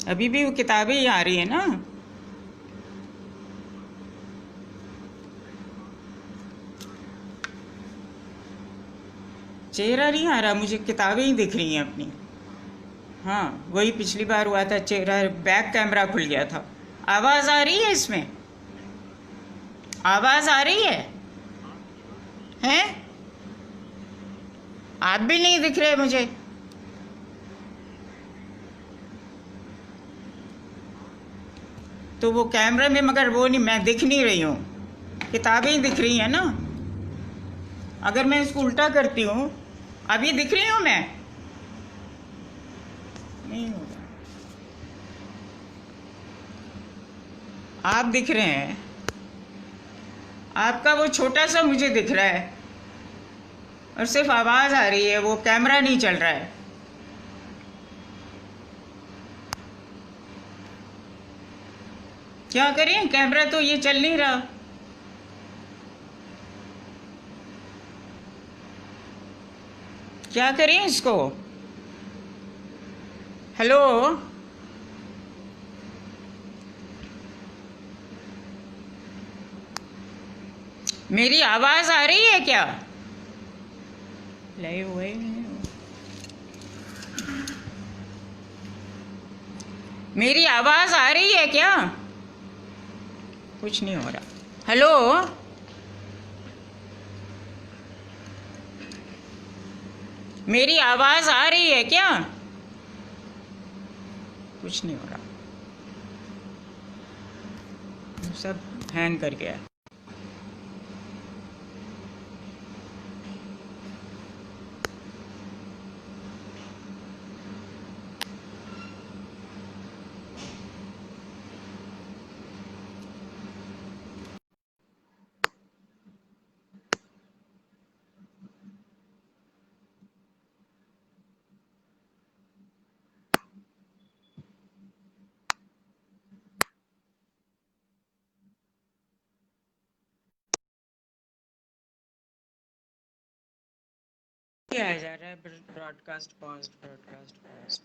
अभी भी वो किताबें ही आ रही है ना। चेहरा नहीं आ रहा, मुझे किताबें ही दिख रही हैं अपनी। हाँ, वही पिछली बार हुआ था, चेहरा बैक कैमरा खुल गया था। आवाज आ रही है इसमें? आवाज आ रही है? हैं? आप भी नहीं दिख रहे मुझे। तो वो कैमरे में मगर वो नहीं, मैं दिख नहीं रही हूँ। किताबें ही दिख रही हैं ना। अगर मैं इसको उल्टा करती हूँ, अभी दिख रही हूँ मैं? नहीं होगा। आप दिख रहे हैं। आपका वो छोटा सा मुझे दिख रहा है, और सिर्फ आवाज आ रही है, वो कैमरा नहीं चल रहा है। क्या करें, कैमरा तो ये चल नहीं रहा। क्या करें इसको? हेलो? मेरी आवाज आ रही है क्या? लाइव हुए नहीं हो। मेरी आवाज आ रही है क्या? कुछ नहीं हो रहा। हेलो? मेरी आवाज आ रही है क्या? कुछ नहीं हो रहा, सब हैंग कर गया। क्या आ जा रहा है? Broadcast pause, broadcast pause.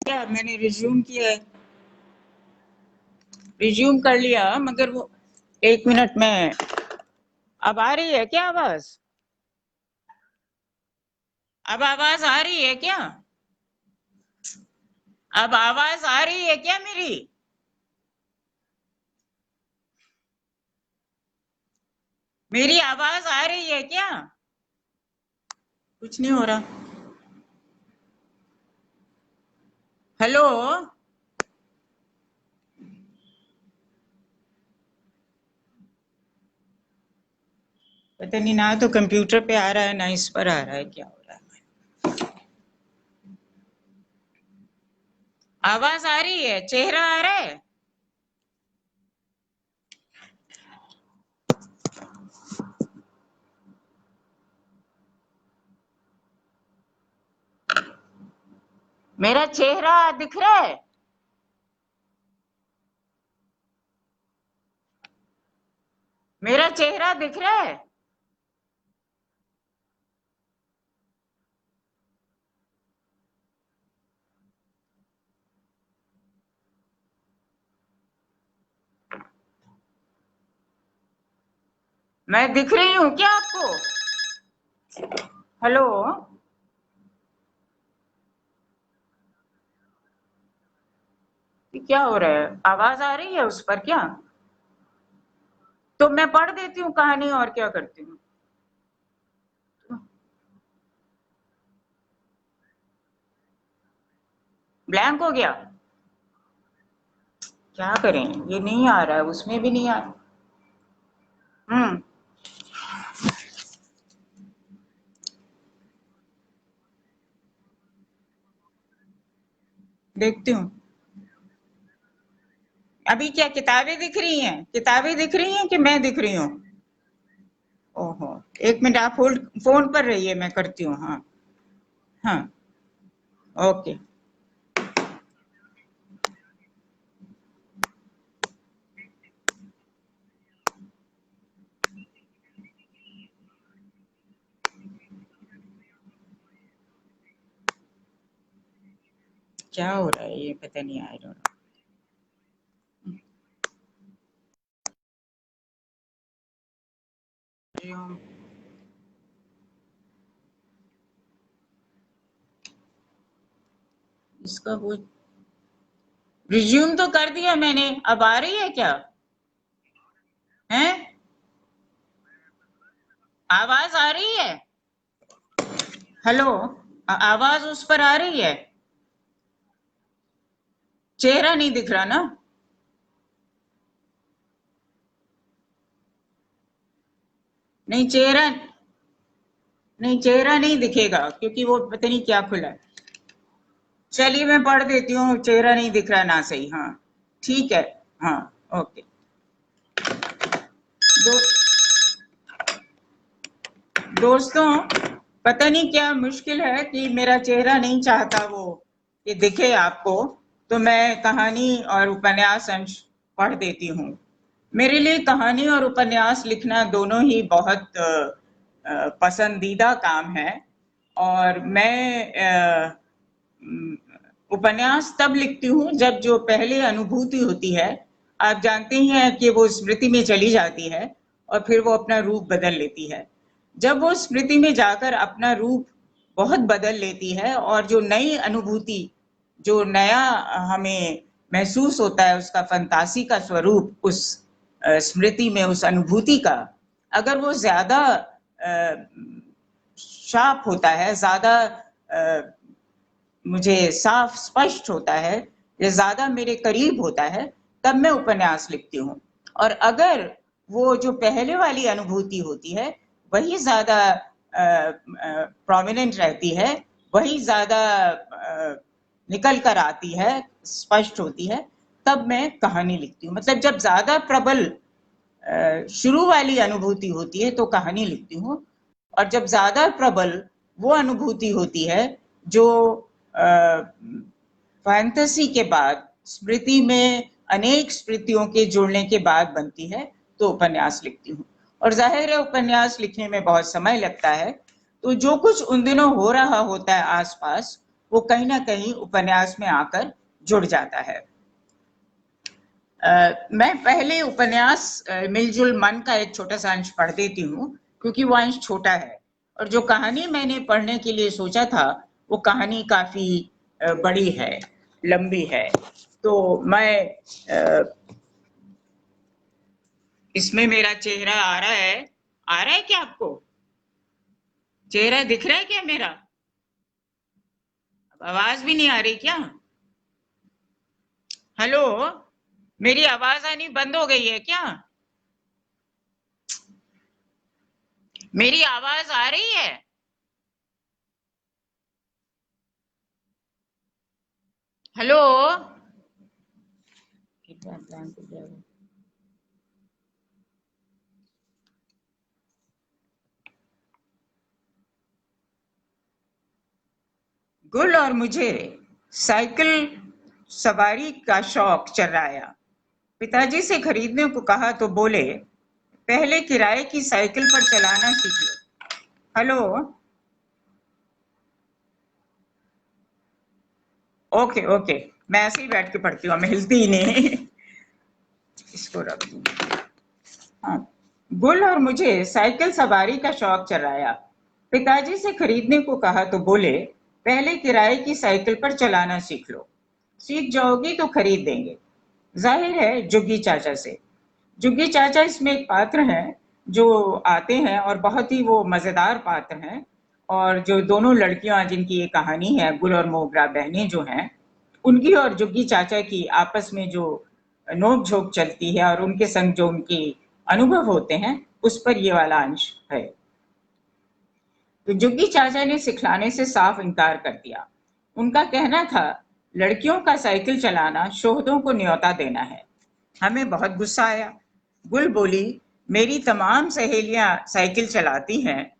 क्या मैंने रिज्यूम किया है, रिज्यूम कर लिया, मगर वो 1 मिनट में। अब आ रही है क्या आवाज? अब आवाज आ रही है क्या? अब आवाज आ रही है क्या मेरी? मेरी आवाज आ रही है क्या? कुछ नहीं हो रहा। हेलो? पता नहीं, ना तो कंप्यूटर पे आ रहा है ना इस पर आ रहा है, क्या हो रहा है। आवाज आ रही है, चेहरा आ रहा है। मेरा चेहरा दिख रहा है? मेरा चेहरा दिख रहा है? मैं दिख रही हूँ क्या आपको? हेलो? क्या हो रहा है? आवाज आ रही है उस पर क्या? तो मैं पढ़ देती हूँ कहानी, और क्या करती हूँ। ब्लैंक हो गया, क्या करें, ये नहीं आ रहा है, उसमें भी नहीं आ रहा। हम्म। देखती हूँ। अभी क्या किताबें दिख रही हैं? किताबें दिख रही हैं कि मैं दिख रही हूँ? ओहो, एक मिनट आप होल्ड, फोन पर रहिए, मैं करती हूँ। हाँ हाँ, ओके। क्या हो रहा है ये पता नहीं, आई डोंट नो। इसका वो रिज्यूम तो कर दिया मैंने, अब आ रही है क्या? हैं? आवाज आ रही है? हेलो, आवाज उस पर आ रही है? चेहरा नहीं दिख रहा ना? नहीं चेहरा, नहीं चेहरा नहीं दिखेगा क्योंकि वो पता नहीं क्या खुला है। चलिए मैं पढ़ देती हूँ, चेहरा नहीं दिख रहा ना, सही, हाँ ठीक है। हाँ, ओके। दो दोस्तों, पता नहीं क्या मुश्किल है कि मेरा चेहरा नहीं चाहता वो कि दिखे आपको, तो मैं कहानी और उपन्यास अंश पढ़ देती हूँ। मेरे लिए कहानी और उपन्यास लिखना दोनों ही बहुत पसंदीदा काम है। और मैं उपन्यास तब लिखती हूँ जब जो पहले अनुभूति होती है, आप जानते ही हैं कि वो स्मृति में चली जाती है और फिर वो अपना रूप बदल लेती है। जब वो स्मृति में जाकर अपना रूप बहुत बदल लेती है और जो नई अनुभूति, जो नया हमें महसूस होता है, उसका फंतासी का स्वरूप उस स्मृति में, उस अनुभूति का, अगर वो ज्यादा शार्प होता है, ज्यादा मुझे साफ स्पष्ट होता है, या ज्यादा मेरे करीब होता है, तब मैं उपन्यास लिखती हूँ। और अगर वो जो पहले वाली अनुभूति होती है वही ज्यादा प्रोमिनेंट रहती है, वही ज्यादा निकल कर आती है, स्पष्ट होती है, तब मैं कहानी लिखती हूँ। मतलब जब ज्यादा प्रबल शुरू वाली अनुभूति होती है तो कहानी लिखती हूँ, और जब ज्यादा प्रबल वो अनुभूति होती है जो फैंटेसी के बाद, स्मृति में अनेक स्मृतियों के जुड़ने के बाद बनती है, तो उपन्यास लिखती हूँ। और जाहिर है उपन्यास लिखने में बहुत समय लगता है, तो जो कुछ उन दिनों हो रहा होता है आसपास, वो कहीं ना कहीं उपन्यास में आकर जुड़ जाता है। मैं पहले उपन्यास मिलजुल मन का एक छोटा सा अंश पढ़ देती हूँ, क्योंकि वो अंश छोटा है। और जो कहानी मैंने पढ़ने के लिए सोचा था, वो कहानी काफी बड़ी है, लंबी है। तो मैं इसमें मेरा चेहरा आ रहा है? आ रहा है क्या आपको? चेहरा दिख रहा है क्या मेरा? आवाज भी नहीं आ रही क्या? हेलो, मेरी आवाज आनी बंद हो गई है क्या? मेरी आवाज आ रही है? हेलो। गुल और मुझे साइकिल सवारी का शौक चर्राया। पिताजी से खरीदने को कहा तो बोले, पहले किराए की साइकिल पर चलाना सीख लो। हेलो, ओके ओके, मैं ऐसे ही बैठ के पढ़ती हूँ, मैं हिलती ही नहीं। इसको रख दूँ। हाँ। गुल और मुझे साइकिल सवारी का शौक चढ़ाया। पिताजी से खरीदने को कहा तो बोले, पहले किराए की साइकिल पर चलाना सीख लो। सीख जाओगी तो खरीद देंगे। जाहिर है जुग्गी चाचा से। जुग्गी चाचा इसमें एक पात्र हैं जो आते हैं और बहुत ही वो मजेदार पात्र हैं। और जो दोनों लड़कियां जिनकी ये कहानी है, गुल और मोगरा बहनें जो हैं, उनकी और जुग्गी चाचा की आपस में जो नोक झोंक चलती है और उनके संग जो उनकी अनुभव होते हैं, उस पर ये वाला अंश है। तो जुग्गी चाचा ने सिखलाने से साफ इनकार कर दिया। उनका कहना था, लड़कियों का साइकिल चलाना शोहदों को न्योता देना है। हमें बहुत गुस्सा आया। गुल बोली, मेरी तमाम सहेलियां साइकिल चलाती हैं,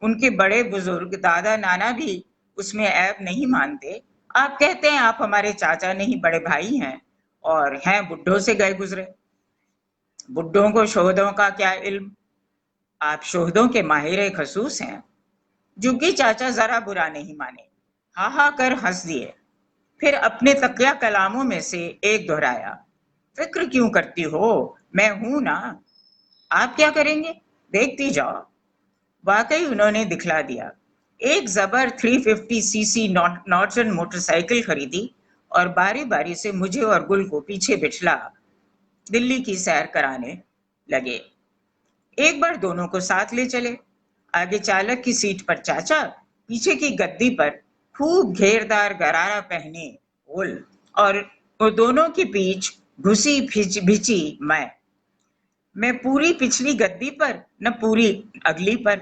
उनके बड़े बुजुर्ग दादा नाना भी उसमें ऐब नहीं मानते। आप कहते हैं आप हमारे चाचा नहीं बड़े भाई हैं और हैं बुड्ढों से गए गुजरे। बुड्ढों को शोहदों का क्या इल्म, आप शोहदों के माहिर खसूस हैं। जुग्गी चाचा जरा बुरा नहीं माने, हा हा कर हंस दिए। फिर अपने तकिया कलामों में से एक दोहराया, फिक्र क्यों करती हो, मैं हूं ना। आप क्या करेंगे, देखती जाओ। वाकई उन्होंने दिखला दिया। एक जबर 350 सीसी नॉर्टन मोटरसाइकिल खरीदी और बारी बारी से मुझे और गुल को पीछे बिठला दिल्ली की सैर कराने लगे। एक बार दोनों को साथ ले चले। आगे चालक की सीट पर चाचा, पीछे की गद्दी पर खूब घेरदार गरारा पहने गुल और वो दोनों की पीछ घुसी भिची मैं पूरी पिछली गद्दी पर न पूरी अगली पर।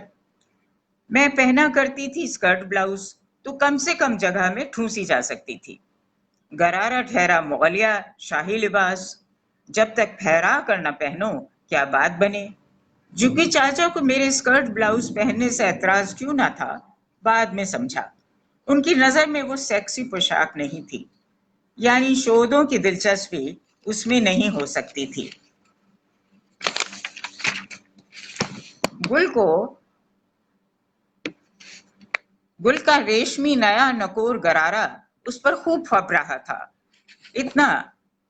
मैं पहना करती थी स्कर्ट ब्लाउज, तो कम से कम जगह में ठूसी जा सकती थी। गरारा ठहरा मुगलिया शाही लिबास, जब तक फहरा कर न पहनो क्या बात बने। जुग्गी चाचा को मेरे स्कर्ट ब्लाउज पहनने से ऐतराज क्यों ना था, बाद में समझा। उनकी नजर में वो सेक्सी पोशाक नहीं थी, यानी शोधों की दिलचस्पी उसमें नहीं हो सकती थी। गुल का रेशमी नया नकोर गरारा उस पर खूब फप रहा था, इतना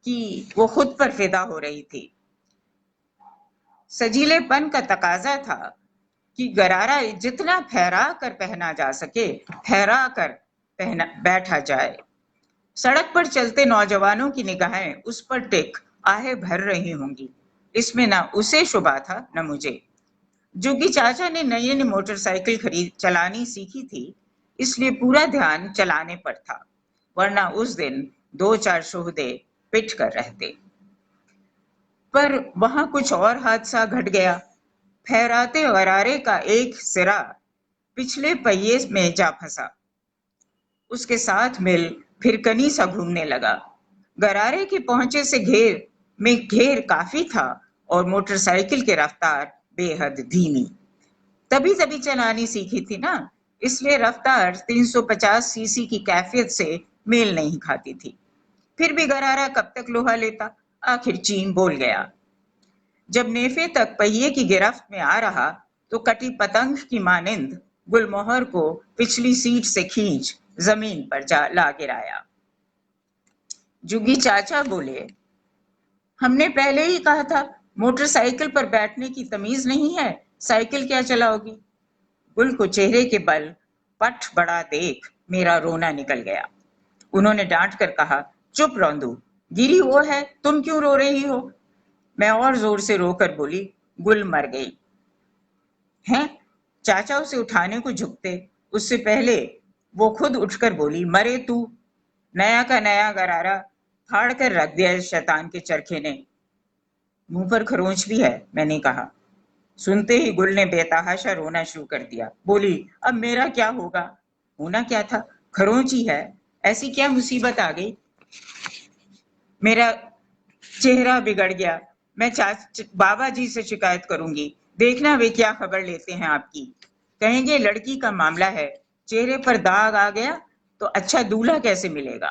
कि वो खुद पर फिदा हो रही थी। सजीलेपन का तकाजा था कि गरारा जितना फहरा कर पहना जा सके फहरा कर पहना बैठा जाए। सड़क पर चलते नौजवानों की निगाहें उस पर टिक आहे भर रही होंगी, इसमें ना उसे शुबा था न मुझे। जुग्गी चाचा ने नई नई मोटरसाइकिल खरीद चलानी सीखी थी, इसलिए पूरा ध्यान चलाने पर था, वरना उस दिन 2-4 शोहदे पिट कर रहते। पर वहां कुछ और हादसा घट गया। फहराते गरारे का एक सिरा पिछले पहिए में जा फंसा, उसके साथ मिल फिरकनी सा घूमने लगा। गरारे के पहुंचे से घेर काफी था और मोटरसाइकिल की रफ्तार बेहद धीमी। तभी तभी चलानी सीखी थी ना, इसलिए रफ्तार 350 सीसी की कैफियत से मेल नहीं खाती थी। फिर भी गरारा कब तक लोहा लेता, आखिर चीन बोल गया। जब नेफे तक पहिए की गिरफ्त में आ रहा तो कटी पतंग की मानिंद गुलमोहर को पिछली सीट से खींच जमीन पर ला गिराया। जुग्गी चाचा बोले, हमने पहले ही कहा था मोटरसाइकिल पर बैठने की तमीज नहीं है, साइकिल क्या चलाओगी। गुल को चेहरे के बल पट बड़ा देख मेरा रोना निकल गया। उन्होंने डांट कर कहा, चुप रौंदू, गिरी वो है, तुम क्यों रो रही हो। मैं और जोर से रोकर बोली, गुल मर गई है। चाचा उसे उठाने को झुकते, उससे पहले वो खुद उठकर बोली, मरे तू, नया का नया गरारा फाड़ कर रख दिया इस शैतान के चरखे ने। मुंह पर खरोंच भी है, मैंने कहा। सुनते ही गुल ने बेतहाशा रोना शुरू कर दिया। बोली, अब मेरा क्या होगा। होना क्या था, खरोंच ही है, ऐसी क्या मुसीबत आ गई। मेरा चेहरा बिगड़ गया। मैं बाबा जी से शिकायत करूंगी, देखना वे क्या खबर लेते हैं आपकी। कहेंगे लड़की का मामला है, चेहरे पर दाग आ गया तो अच्छा दूल्हा कैसे मिलेगा।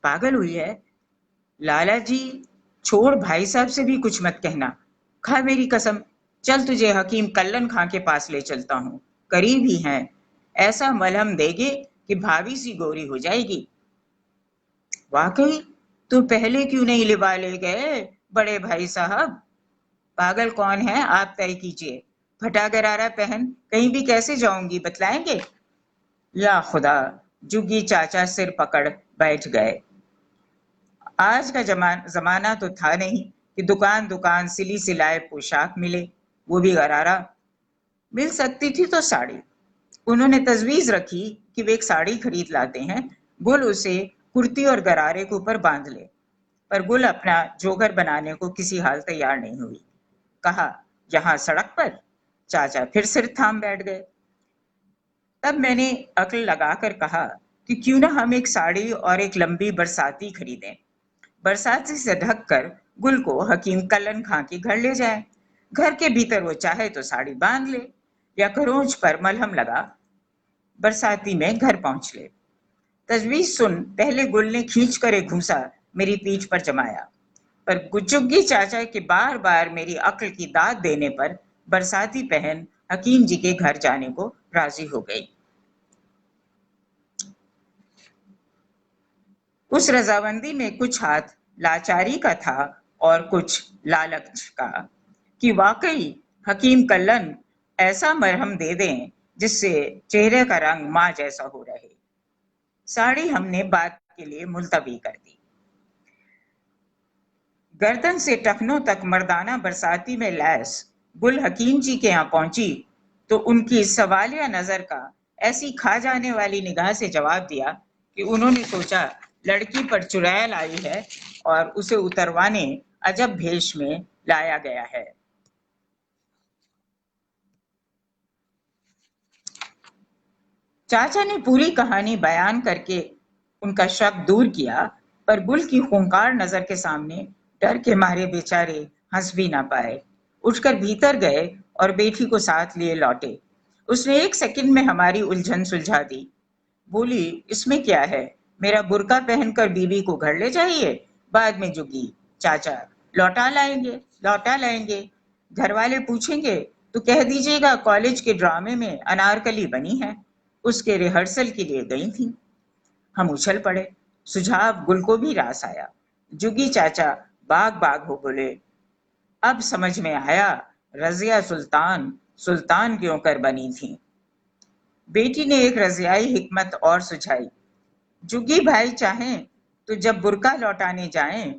पागल हुई है। लाला जी, छोड़, भाई साहब से भी कुछ मत कहना, खा मेरी कसम। चल तुझे हकीम कल्लन खां के पास ले चलता हूँ, करीब ही हैं, ऐसा मलहम देगे कि भाभी सी गोरी हो जाएगी। वाकई, तो पहले क्यों नहीं लिवा ले गए बड़े भाई साहब। पागल कौन है, आप तय कीजिए। फटा गरारा पहन कहीं भी कैसे जाऊंगी, बतलाएंगे। या खुदा, जुग्गी चाचा सिर पकड़ बैठ गए। आज का जमाना तो था नहीं कि दुकान दुकान सिली सिलाए पोशाक मिले, वो भी गरारा। मिल सकती थी तो साड़ी। उन्होंने तजवीज रखी कि वे एक साड़ी खरीद लाते हैं, गुल उसे कुर्ती और गरारे के ऊपर बांध ले। पर गुल अपना जोगर बनाने को किसी हाल तैयार नहीं हुई। कहा, यहाँ सड़क पर? चाचा फिर सिर थाम बैठ गए। तब मैंने अक्ल लगाकर कहा कि क्यों ना हम एक साड़ी और एक लंबी बरसाती खरीदें। बरसाती से ढककर गुल को हकीम कल्लन खां के घर ले जाए। घर के भीतर वो चाहे तो साड़ी बांध ले या खरोंच पर मलहम लगा बरसाती में घर पहुंच ले। तजवीज सुन पहले गुल ने खींच कर एक घूंसा मेरी पीठ पर जमाया, पर गुचुग्गी चाचा के बार बार मेरी अक्ल की दाद देने पर बरसाती पहन हकीम जी के घर जाने को राजी हो गई। उस रजामंदी में कुछ हाथ लाचारी का था और कुछ लालच का, कि वाकई हकीम कल्लन ऐसा मरहम दे दें जिससे चेहरे का रंग माँ जैसा हो रहे। साड़ी हमने बात के लिए मुलतवी कर दी। गर्दन से टखनों तक मर्दाना बरसाती में लैस गुल हकीम जी के यहाँ पहुंची तो उनकी सवालिया नजर का ऐसी खा जाने वाली निगाह से जवाब दिया कि उन्होंने सोचा लड़की पर चुड़ैल आई है और उसे उतरवाने अजब भेष में लाया गया है। चाचा ने पूरी कहानी बयान करके उनका शक दूर किया, पर गुल की खूंखार नजर के सामने डर के मारे बेचारे हंस भी ना पाए। उठकर भीतर गए और बेटी को साथ लिए लौटे। उसने एक सेकंड में हमारी उलझन सुलझा दी। बोली, इसमें क्या है, मेरा बुर्का पहनकर बीवी को घर ले जाइए, बाद में जुगी चाचा लौटा लाएंगे। घर वाले पूछेंगे तो कह दीजिएगा कॉलेज के ड्रामे में अनारकली बनी है, उसके रिहर्सल के लिए गई थी। हम उछल पड़े। सुझाव गुल को भी रास आया। जुगी चाचा बाग बाग हो बोले, अब समझ में आया रजिया सुल्तान सुल्तान क्यों कर बनी थी। बेटी ने एक रजियाई हिकमत और सुझाई, जुगी भाई चाहें तो जब बुर्का लौटाने जाएं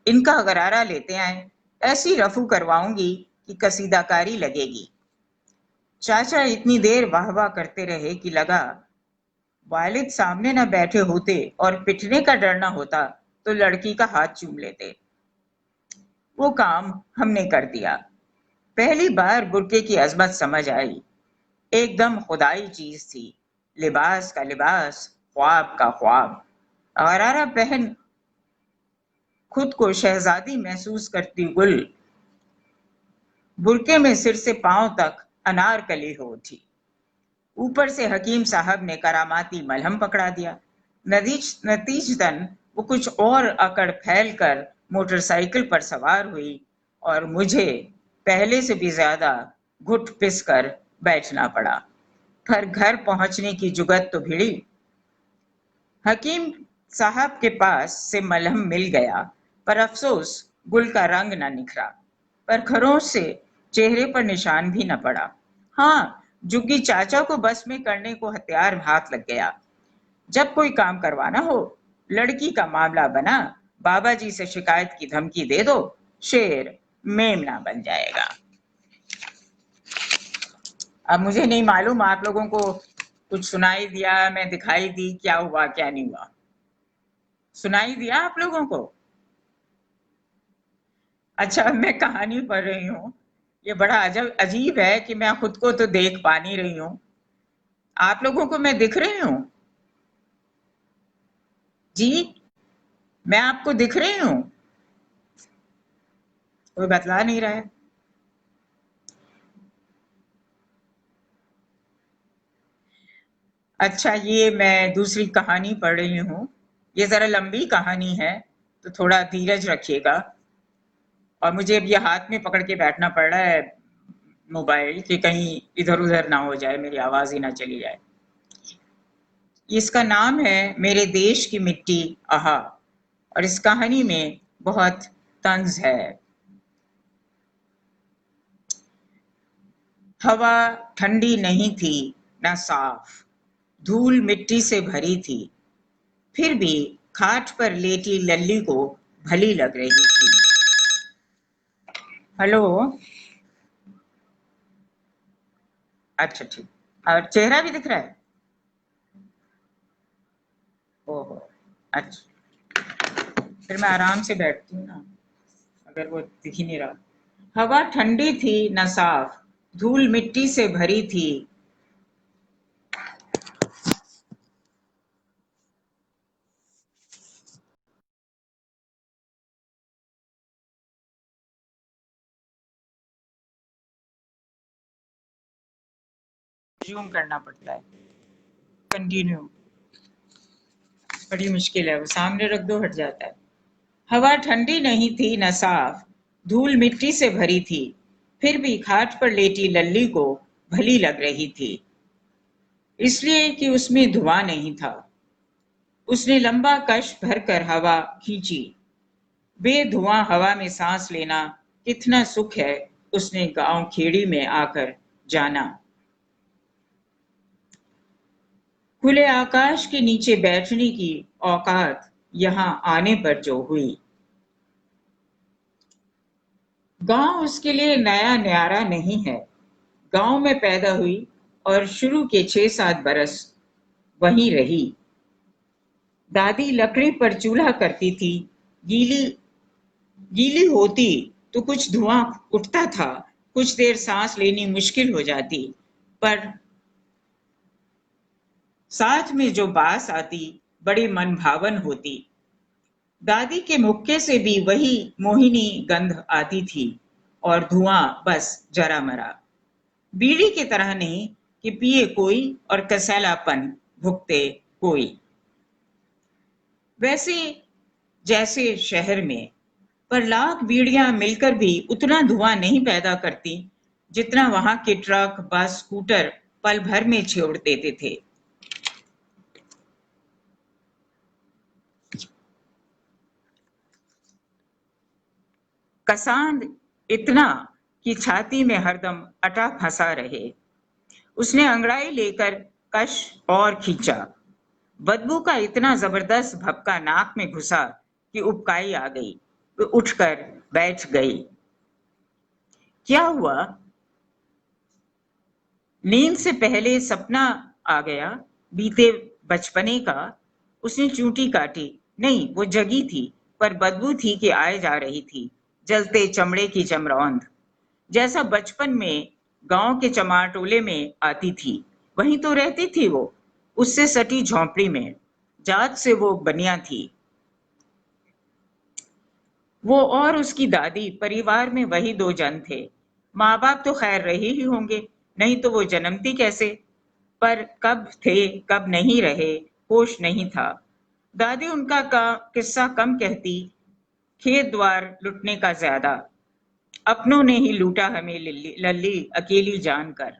इनका गरारा लेते आए, ऐसी रफू करवाऊंगी कि कसीदाकारी लगेगी। चाचा इतनी देर वाह वाह करते रहे कि लगा वालिद सामने न बैठे होते और पिटने का डर न होता तो लड़की का हाथ चूम लेते। वो काम हमने कर दिया। पहली बार बुर्के की अजमत समझ आई। एकदम खुदाई चीज थी, लिबास का लिबास, ख्वाब का ख्वाब। गरारा पहन खुद को शहजादी महसूस करती गुल बुर्के में सिर से पांव तक अनारकली हो उठी। ऊपर से हकीम साहब ने करामाती मलहम पकड़ा दिया। नतीजतन वो कुछ और अकड़ फैल कर मोटरसाइकिल पर सवार हुई और मुझे पहले से भी ज्यादा घुट पिस कर बैठना पड़ा। पर घर पहुंचने की जुगत तो भिड़ी। हकीम साहब के पास से मलहम मिल गया, पर अफसोस गुल का रंग न निखरा, पर खरोंच से चेहरे पर निशान भी न पड़ा। हाँ, जुग्गी चाचा को बस में करने को हथियार हाथ लग गया। जब कोई काम करवाना हो, लड़की का मामला बना, बाबा जी से शिकायत की धमकी दे दो, शेर मेमना बन जाएगा। अब मुझे नहीं मालूम आप लोगों को कुछ सुनाई दिया, मैं दिखाई दी, क्या हुआ क्या नहीं हुआ, सुनाई दिया आप लोगों को? अच्छा, मैं कहानी पढ़ रही हूँ। ये बड़ा अजीब है कि मैं खुद को तो देख पा नहीं रही हूँ, आप लोगों को मैं दिख रही हूँ? जी, मैं आपको दिख रही हूँ? कोई बतला नहीं रहा है। अच्छा, ये मैं दूसरी कहानी पढ़ रही हूँ। ये जरा लंबी कहानी है तो थोड़ा धीरज रखिएगा। और मुझे अब ये हाथ में पकड़ के बैठना पड़ रहा है मोबाइल, कि कहीं इधर उधर ना हो जाए, मेरी आवाज ही ना चली जाए। इसका नाम है मेरे देश की मिट्टी आहा, और इस कहानी में बहुत तंज है। हवा ठंडी नहीं थी न साफ, धूल मिट्टी से भरी थी, फिर भी खाट पर लेटी लल्ली को भली लग रही थी। हेलो, अच्छा ठीक। और चेहरा भी दिख रहा है? ओहो, अच्छा, फिर मैं आराम से बैठती हूँ ना, अगर वो दिख ही नहीं रहा। हवा ठंडी थी न साफ, धूल मिट्टी से भरी थी। जूम करना पड़ता है, कंटिन्यू, बड़ी मुश्किल है, वो सामने रख दो हट जाता है। हवा ठंडी नहीं थी न साफ, धूल मिट्टी से भरी थी, फिर भी खाट पर लेटी लल्ली को भली लग रही थी, इसलिए कि उसमें धुआं नहीं था। उसने लंबा कश भरकर हवा खींची। बेधुआं हवा में सांस लेना कितना सुख है, उसने गांव खेड़ी में आकर जाना। खुले आकाश के नीचे बैठने की औकात यहां आने पर जो हुई। गांव उसके लिए नया न्यारा नहीं है। गांव में पैदा हुई और शुरू के 6-7 बरस वहीं रही। दादी लकड़ी पर चूल्हा करती थी। गीली गीली होती तो कुछ धुआं उठता था, कुछ देर सांस लेनी मुश्किल हो जाती, पर साथ में जो बास आती बड़ी मनभावन होती। दादी के मुक्के से भी वही मोहिनी गंध आती थी, और धुआं बस जरा मरा, बीड़ी की तरह नहीं कि पिए कोई और कसैलापन भुगते कोई। वैसे जैसे शहर में, पर लाख बीड़ियां मिलकर भी उतना धुआं नहीं पैदा करती जितना वहां के ट्रक, बस, स्कूटर पल भर में छोड़ देते थे। कसांद इतना कि छाती में हरदम अटा फंसा रहे। उसने अंगड़ाई लेकर कश और खींचा। बदबू का इतना जबरदस्त भपका नाक में घुसा कि उबकाई आ गई। वो उठकर बैठ गई। क्या हुआ? नींद से पहले सपना आ गया बीते बचपने का। उसने चूंटी काटी। नहीं, वो जगी थी, पर बदबू थी कि आए जा रही थी, जलते चमड़े की चमरौंध, जैसा बचपन में गांव के चमारटोले में आती थी। वहीं तो रहती थी वो, उससे सटी झोंपड़ी में। जात से वो बनिया थी। वो और उसकी दादी परिवार में वही 2 जन थे। माँ बाप तो खैर रहे ही होंगे, नहीं तो वो जन्मती कैसे? पर कब थे कब नहीं रहे, होश नहीं था। दादी उनका किस्सा कम कहती, खेत द्वार लुटने का ज्यादा। अपनों ने ही लूटा हमें लल्ली अकेली जानकर,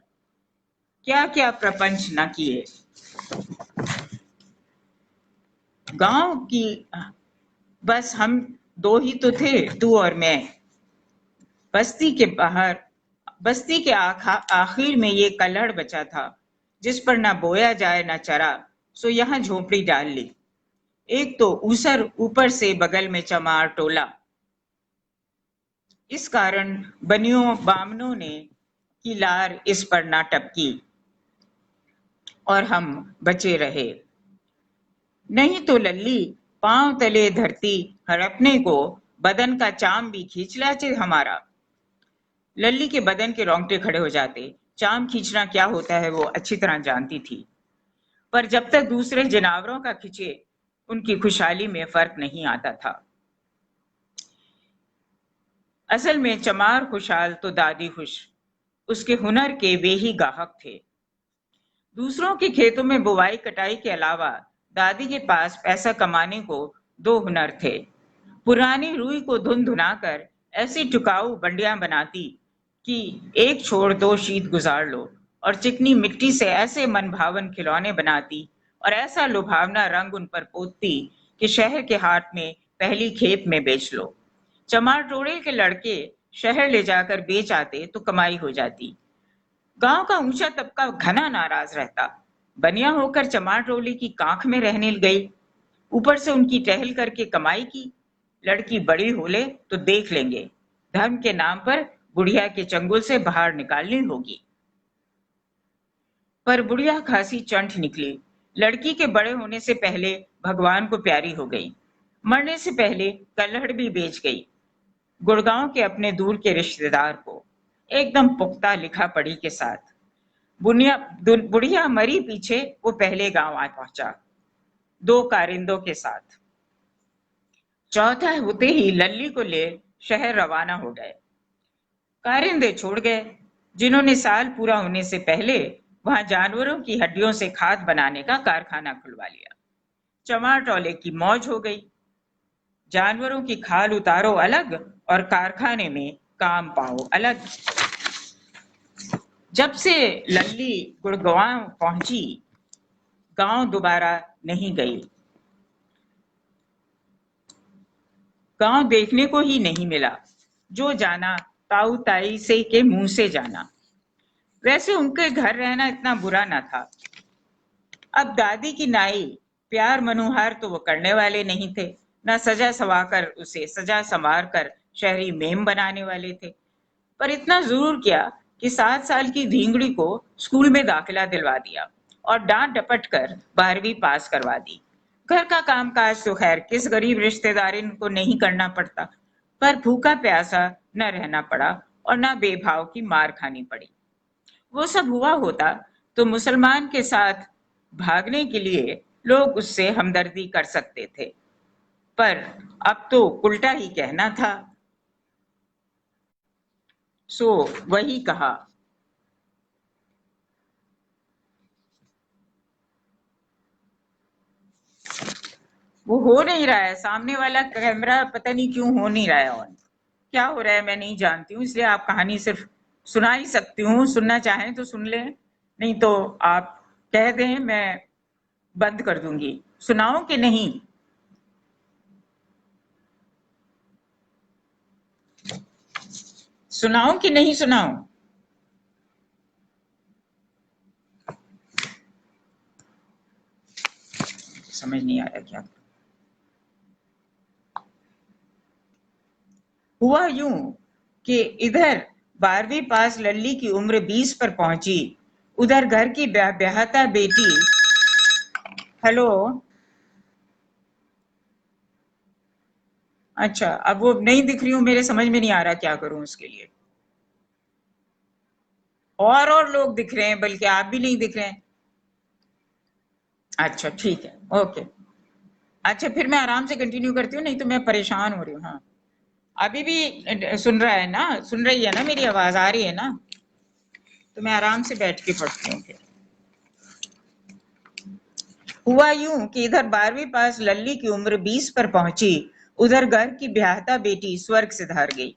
क्या क्या प्रपंच न किए। गांव की बस हम 2 ही तो थे, तू और मैं। बस्ती के बाहर, बस्ती के आखिर में ये कल्हड़ बचा था, जिस पर ना बोया जाए ना चरा, सो यहाँ झोपड़ी डाल ली। एक तो ऊसर, ऊपर से बगल में चमार टोला। इस कारण बनियों बामनों ने की लार इस पर ना टपकी, और हम बचे रहे। नहीं तो लल्ली पांव तले धरती हड़पने को बदन का चाम भी खींच लाचे हमारा। लल्ली के बदन के रोंगटे खड़े हो जाते। चाम खींचना क्या होता है वो अच्छी तरह जानती थी, पर जब तक दूसरे जनावरों का खींचे, उनकी खुशहाली में फर्क नहीं आता था। असल में चमार खुशहाल तो दादी खुश। उसके हुनर के वे ही गाहक थे। दूसरों के खेतों में बुवाई कटाई के अलावा दादी के पास पैसा कमाने को 2 हुनर थे। पुरानी रुई को धुन धुनाकर ऐसी टुकाऊ बंडियां बनाती कि एक छोड़ 2 शीत गुजार लो, और चिकनी मिट्टी से ऐसे मनभावन खिलौने बनाती और ऐसा लुभावना रंग उन पर पोतती कि शहर के हाट में पहली खेप में बेच लो। चमार टोले के लड़के शहर ले जाकर बेच आते तो कमाई हो जाती। गांव का ऊंचा तबका घना नाराज रहता। बनिया होकर चमार टोली की कांख में रहने गई। ऊपर से उनकी टहल करके कमाई की। लड़की बड़ी हो ले तो देख लेंगे, धर्म के नाम पर बुढ़िया के चंगुल से बाहर निकालनी होगी। पर बुढ़िया खासी चंट निकली। लड़की के बड़े होने से पहले भगवान को प्यारी हो गई, मरने से पहले कल्हड़ भी बेच गई गुड़गांव के अपने दूर के रिश्तेदार को, एकदम पुख्ता लिखा पढ़ी के साथ। बुढ़िया मरी पीछे वो पहले गांव आ पहुंचा, 2 कारिंदों के साथ। चौथा होते ही लल्ली को ले शहर रवाना हो गए। कारिंदे छोड़ गए जिन्होंने साल पूरा होने से पहले वहां जानवरों की हड्डियों से खाद बनाने का कारखाना खुलवा लिया। चमार टोले की मौज हो गई। जानवरों की खाल उतारो अलग और कारखाने में काम पाओ अलग। जब से लल्ली गुड़गांव पहुंची, गांव दोबारा नहीं गई। गांव देखने को ही नहीं मिला। जो जाना ताऊ ताई से के मुंह से जाना। वैसे उनके घर रहना इतना बुरा ना था। अब दादी की नाई प्यार मनोहार तो वो करने वाले नहीं थे, ना सजा सवाकर उसे सजा संवार कर शहरी मेम बनाने वाले थे। पर इतना जरूर किया कि 7 साल की धींगड़ी को स्कूल में दाखिला दिलवा दिया और डांट डपट कर 12वीं पास करवा दी। घर का कामकाज तो खैर किस गरीब रिश्तेदारिन को नहीं करना पड़ता, पर भूखा प्यासा न रहना पड़ा और न बेभाव की मार खानी पड़ी। वो सब हुआ होता तो मुसलमान के साथ भागने के लिए लोग उससे हमदर्दी कर सकते थे, पर अब तो उल्टा ही कहना था। सो वही कहा। वो हो नहीं रहा है, सामने वाला कैमरा पता नहीं क्यों हो नहीं रहा है ऑन। क्या हो रहा है मैं नहीं जानती हूँ, इसलिए आप कहानी सिर्फ सुना ही सकती हूँ। सुनना चाहें तो सुन लें, नहीं तो आप कह दें, मैं बंद कर दूंगी। सुनाओ कि नहीं? सुनाओ कि नहीं सुनाओ? समझ नहीं आ रहा क्या। हुआ यूं कि इधर 12वीं पास लल्ली की उम्र 20 पर पहुंची, उधर घर की ब्याहता बेटी। हेलो, अच्छा, अब वो नहीं दिख रही हूँ, मेरे समझ में नहीं आ रहा क्या करूं उसके लिए। और लोग दिख रहे हैं, बल्कि आप भी नहीं दिख रहे हैं। अच्छा ठीक है, ओके। अच्छा फिर मैं आराम से कंटिन्यू करती हूँ, नहीं तो मैं परेशान हो रही हूँ। हाँ, अभी भी सुन रहा है ना, सुन रही है ना, मेरी आवाज आ रही है ना? तो मैं आराम से बैठ के पढ़ती हूँ फिर। हुआ यूं कि इधर 12वीं पास लल्ली की उम्र 20 पर पहुंची, उधर घर की ब्याहता बेटी स्वर्ग से धार गई।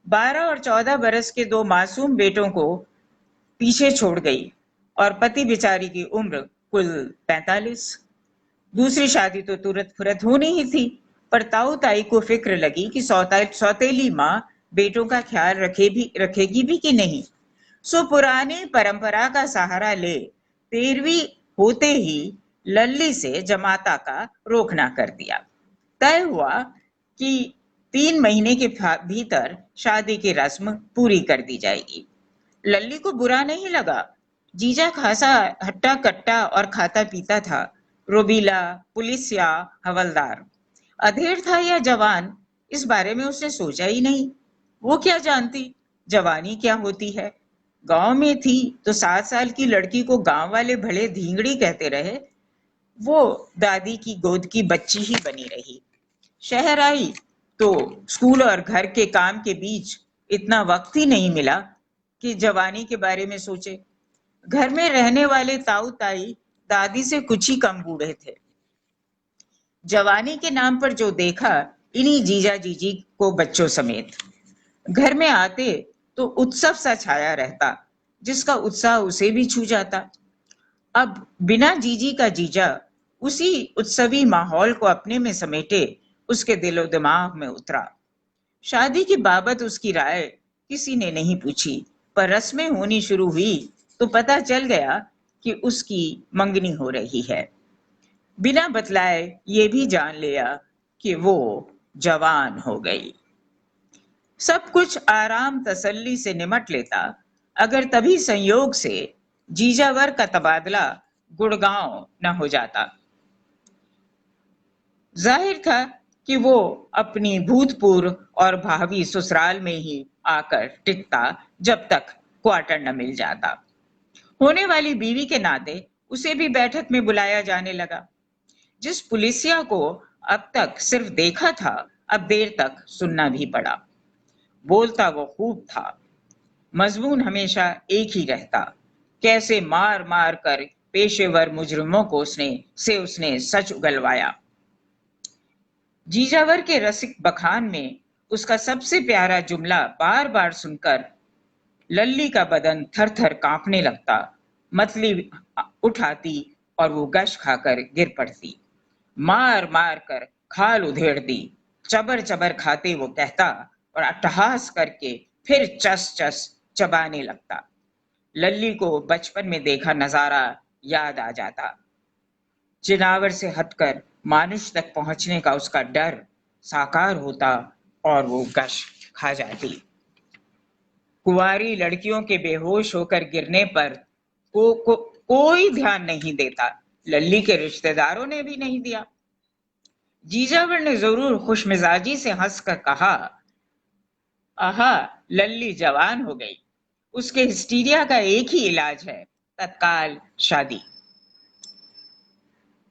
12 और 14 बरस के 2 मासूम बेटों को पीछे छोड़ गई और पति बेचारी की उम्र कुल 45। दूसरी शादी तो तुरंत फुरत होनी ही थी, पर ताऊ ताई को फिक्र लगी कि सौतेली माँ बेटों का ख्याल रखेगी भी कि नहीं। सो पुरानी परंपरा का सहारा ले 13वीं होते ही लल्ली से जमाता का रोकना कर दिया। तय हुआ कि 3 महीने के भीतर शादी की रस्म पूरी कर दी जाएगी। लल्ली को बुरा नहीं लगा। जीजा खासा हट्टा कट्टा और खाता पीता था, रोबीला, पुलिस या हवलदार। अधेड़ था या जवान, इस बारे में उसने सोचा ही नहीं। वो क्या जानती जवानी क्या होती है। गांव में थी तो 7 साल की लड़की को गांव वाले भले धींगड़ी कहते रहे, वो दादी की गोद की बच्ची ही बनी रही। शहर आई तो स्कूल और घर के काम के बीच इतना वक्त ही नहीं मिला कि जवानी के बारे में सोचे। घर में रहने वाले ताऊ ताई दादी से कुछ ही कम बूढ़े थे। जवानी के नाम पर जो देखा, इन्हीं जीजा जीजी को बच्चों समेत। घर में आते तो उत्सव सा छाया रहता, जिसका उत्साह उसे भी छू जाता। अब बिना जीजी का जीजा उसी उत्सवी माहौल को अपने में समेटे उसके दिलो दिमाग में उतरा। शादी की बाबत उसकी राय किसी ने नहीं पूछी, पर रस्में होनी शुरू हुई तो पता चल गया कि उसकी मंगनी हो रही है। बिना बतलाए ये भी जान लिया कि वो जवान हो गई। सब कुछ आराम तसल्ली से निमट लेता अगर तभी संयोग से जीजावर का तबादला गुड़गांव न हो जाता। जाहिर था कि वो अपनी भूतपूर्व और भावी ससुराल में ही आकर टिकता जब तक क्वार्टर न मिल जाता। होने वाली बीवी के नाते उसे भी बैठक में बुलाया जाने लगा। जिस पुलिसिया को अब तक सिर्फ देखा था, अब देर तक सुनना भी पड़ा। बोलता वो खूब था, मजमून हमेशा एक ही रहता, कैसे मार मार कर पेशेवर मुजरिमों को उसने सच उगलवाया। जीजावर के रसिक बखान में उसका सबसे प्यारा जुमला बार बार सुनकर लल्ली का बदन थर थर कांपने लगता, मतली उठाती और वो गश खाकर गिर पड़ती। मार मार कर खाल उधेड़ दी, चबर चबर खाते वो कहता और अट्टहास करके फिर चस चस चबाने लगता। लल्ली को बचपन में देखा नजारा याद आ जाता। जिनावर से हटकर मानुष तक पहुंचने का उसका डर साकार होता और वो गश खा जाती। कुंवारी लड़कियों के बेहोश होकर गिरने पर कोई ध्यान नहीं देता। लल्ली के रिश्तेदारों ने भी नहीं दिया। जीजावर ने जरूर खुशमिजाजी से हंसकर कहा, आहा, लल्ली जवान हो गई, उसके हिस्टीरिया का एक ही इलाज है, तत्काल शादी।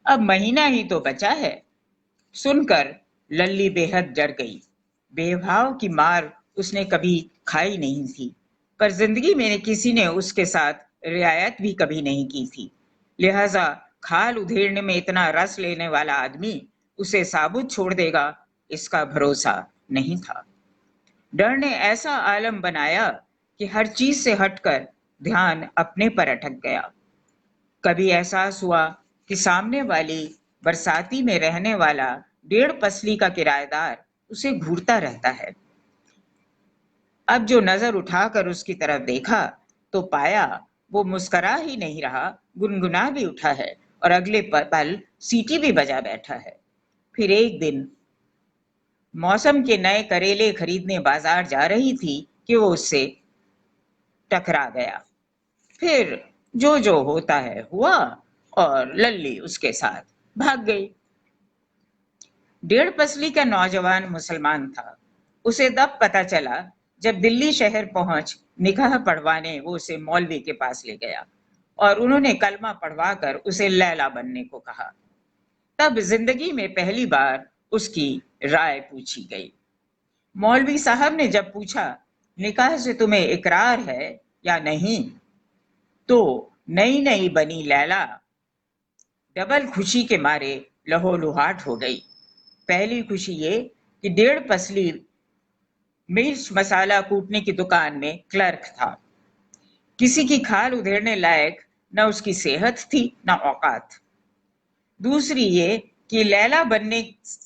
अब महीना ही तो बचा है। सुनकर लल्ली बेहद डर गई। बेभाव की मार उसने कभी खाई नहीं थी, पर जिंदगी में किसी ने उसके साथ रियायत भी कभी नहीं की थी। लिहाजा खाल उधेड़ने में इतना रस लेने वाला आदमी उसे साबुत छोड़ देगा, इसका भरोसा नहीं था। डर ने ऐसा आलम बनाया कि हर चीज से हटकर ध्यान अपने पर अटक गया। कभी एहसास हुआ कि सामने वाली बरसाती में रहने वाला 1.5 पसली का किराएदार उसे घूरता रहता है। अब जो नजर उठाकर उसकी तरफ देखा तो पाया वो मुस्कुरा ही नहीं रहा, गुनगुना भी उठा है और अगले पल सीटी भी बजा बैठा है। फिर एक दिन मौसम के नए करेले खरीदने बाजार जा रही थी कि वो उससे टकरा गया। फिर जो जो होता है हुआ और लल्ली उसके साथ भाग गई। 1.5 पसली का नौजवान मुसलमान था। उसे तब पता चला जब दिल्ली शहर पहुंच निकाह पढ़वाने वो उसे मौलवी के पास ले गया और उन्होंने कलमा पढ़वाकर उसे लैला बनने को कहा। तब जिंदगी में पहली बार उसकी राय पूछी गई। मौलवी साहब ने जब पूछा, निकाह से तुम्हें इकरार है या नहीं, तो नई नई बनी लैला डबल खुशी के मारे लहोलुहाट हो गई। पहली खुशी ये कि 1.5 पसली मिर्च मसाला कूटने की दुकान में क्लर्क था। किसी की खाल उधेड़ने लायक न उसकी सेहत थी न औकात। दूसरी ये कि लैला बनने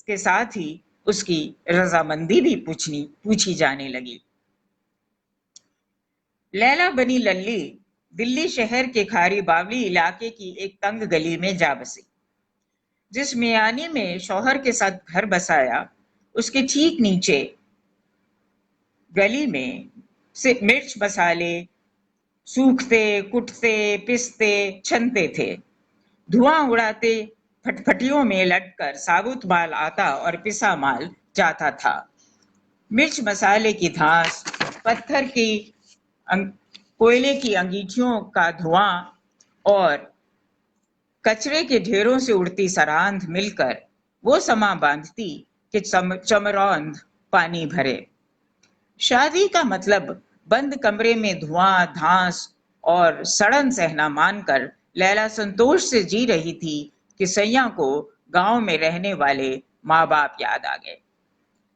के साथ ही उसकी रजामंदी भी पूछी जाने लगी। लैला बनी लल्ली दिल्ली शहर के खारी बावली इलाके की एक तंग गली में जा बसी। जिस मियानी में शौहर के साथ घर बसाया, उसके ठीक नीचे गली में से मिर्च मसाले सूखते कुटते पिसते छनते थे। धुआं उड़ाते फटफटियों में लटकर साबुत माल आता और पिसा माल जाता था। मिर्च मसाले की धांस, पत्थर की कोयले की अंगीठियों का धुआं और कचरे के ढेरों से उड़ती सरांध मिलकर वो समा बांधती कि चमरौंध पानी भरे। शादी का मतलब बंद कमरे में धुआं धांस और सड़न सहना मानकर लैला संतोष से जी रही थी कि सैया को गांव में रहने वाले माँ बाप याद आ गए।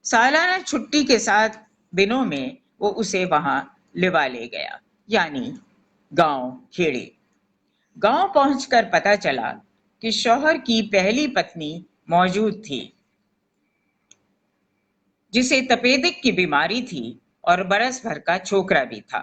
सालाना छुट्टी के 7 दिनों में वो उसे वहां लिवा ले गया, यानी गांव खेड़े। गांव पहुंचकर पता चला कि शौहर की पहली पत्नी मौजूद थी, जिसे तपेदिक की बीमारी थी और बरस भर का छोकरा भी था।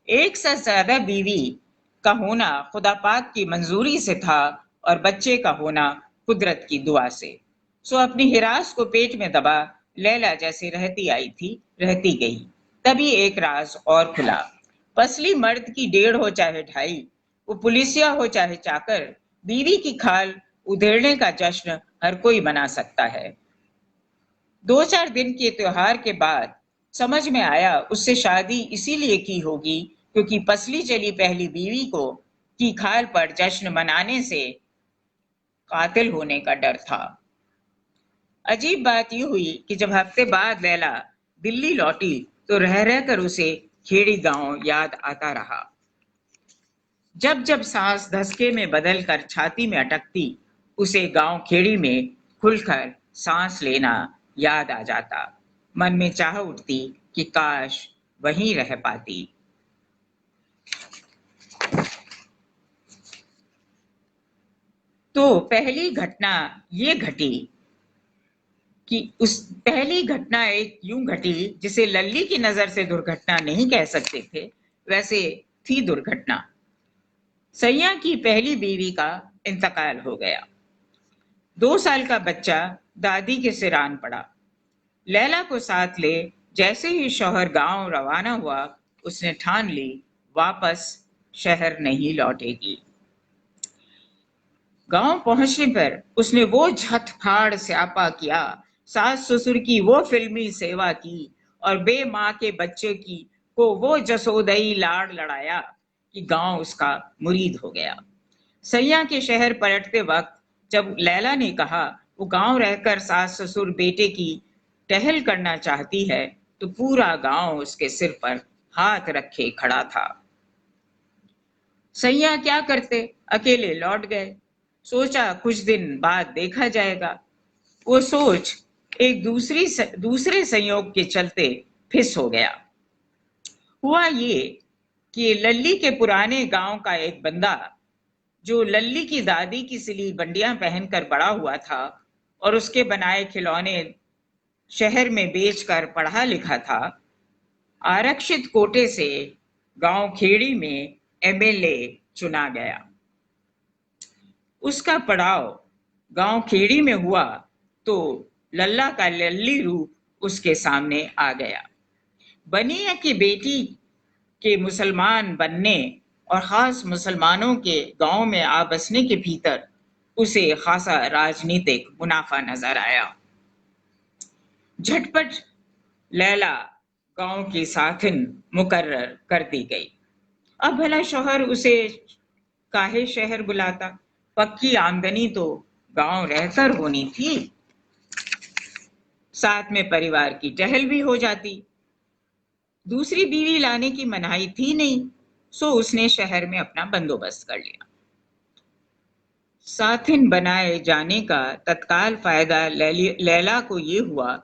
एक से ज्यादा बीवी का होना खुदा पाक की मंजूरी से था और बच्चे का होना कुदरत की दुआ से। सो अपनी हिरास को पेट में दबा लैला जैसे रहती आई थी, रहती गई। तभी एक राज और खुला। पसली मर्द की 1.5 हो चाहे 2.5, वो पुलिसिया हो चाहे चाकर, बीवी की खाल उधेड़ने का जश्न हर कोई मना सकता है। 2-4 दिन के त्योहार के बाद समझ में आया उससे शादी इसीलिए की होगी क्योंकि पसली चली पहली बीवी को की खाल पर जश्न मनाने से कातिल होने का डर था। अजीब बात यह हुई कि जब हफ्ते बाद लैला दिल्ली लौटी तो रह रहकर उसे खेड़ी गांव याद आता रहा। जब जब सांस धसके में बदल कर छाती में अटकती, उसे गांव खेड़ी में खुलकर सांस लेना याद आ जाता। मन में चाह उठती कि काश वहीं रह पाती। तो पहली घटना ये घटी कि उस पहली घटना एक यूं घटी जिसे लल्ली की नजर से दुर्घटना नहीं कह सकते थे, वैसे थी दुर्घटना। सैया की पहली बीवी का इंतकाल हो गया। 2 साल का बच्चा दादी के सिरान पड़ा। लैला को साथ ले जैसे ही शौहर गांव रवाना हुआ, उसने ठान ली वापस शहर नहीं लौटेगी। गांव पहुंचने पर उसने वो झट-फाड़ स्यापा किया, सास ससुर की वो फिल्मी सेवा की और बे माँ के बच्चे की को वो जसोदई लाड़ लड़ाया कि गांव उसका मुरीद हो गया। सैया के शहर पलटते वक्त जब लैला ने कहा वो गांव रहकर सास ससुर बेटे की टहल करना चाहती है, तो पूरा गांव उसके सिर पर हाथ रखे खड़ा था। सैया क्या करते, अकेले लौट गए। सोचा कुछ दिन बाद देखा जाएगा। वो सोच एक दूसरे संयोग के चलते फिस हो गया। हुआ ये कि लल्ली के पुराने गांव का एक बंदा, जो लल्ली की दादी की सिली बंडियां पहनकर बड़ा हुआ था और उसके बनाए खिलौने शहर में बेचकर पढ़ा लिखा था, आरक्षित कोटे से गांव खेड़ी में एमएलए चुना गया। उसका पड़ाव गांव खेड़ी में हुआ तो लल्ला का लल्ली रूप उसके सामने आ गया। बनिया की बेटी के मुसलमान बनने और खास मुसलमानों के गांव में आ बसने के भीतर उसे खासा राजनीतिक मुनाफा नजर आया। झटपट लैला गांव की साथिन मुकर्रर कर दी गई। अब भला शौहर उसे काहे शहर बुलाता, पक्की आमदनी तो गांव रहकर होनी थी, साथ में परिवार की टहल भी हो जाती। दूसरी बीवी लाने की मनाही थी नहीं, सो उसने शहर में अपना बंदोबस्त कर लिया। साथिन बनाए जाने का तत्काल फायदा लैला को ये हुआ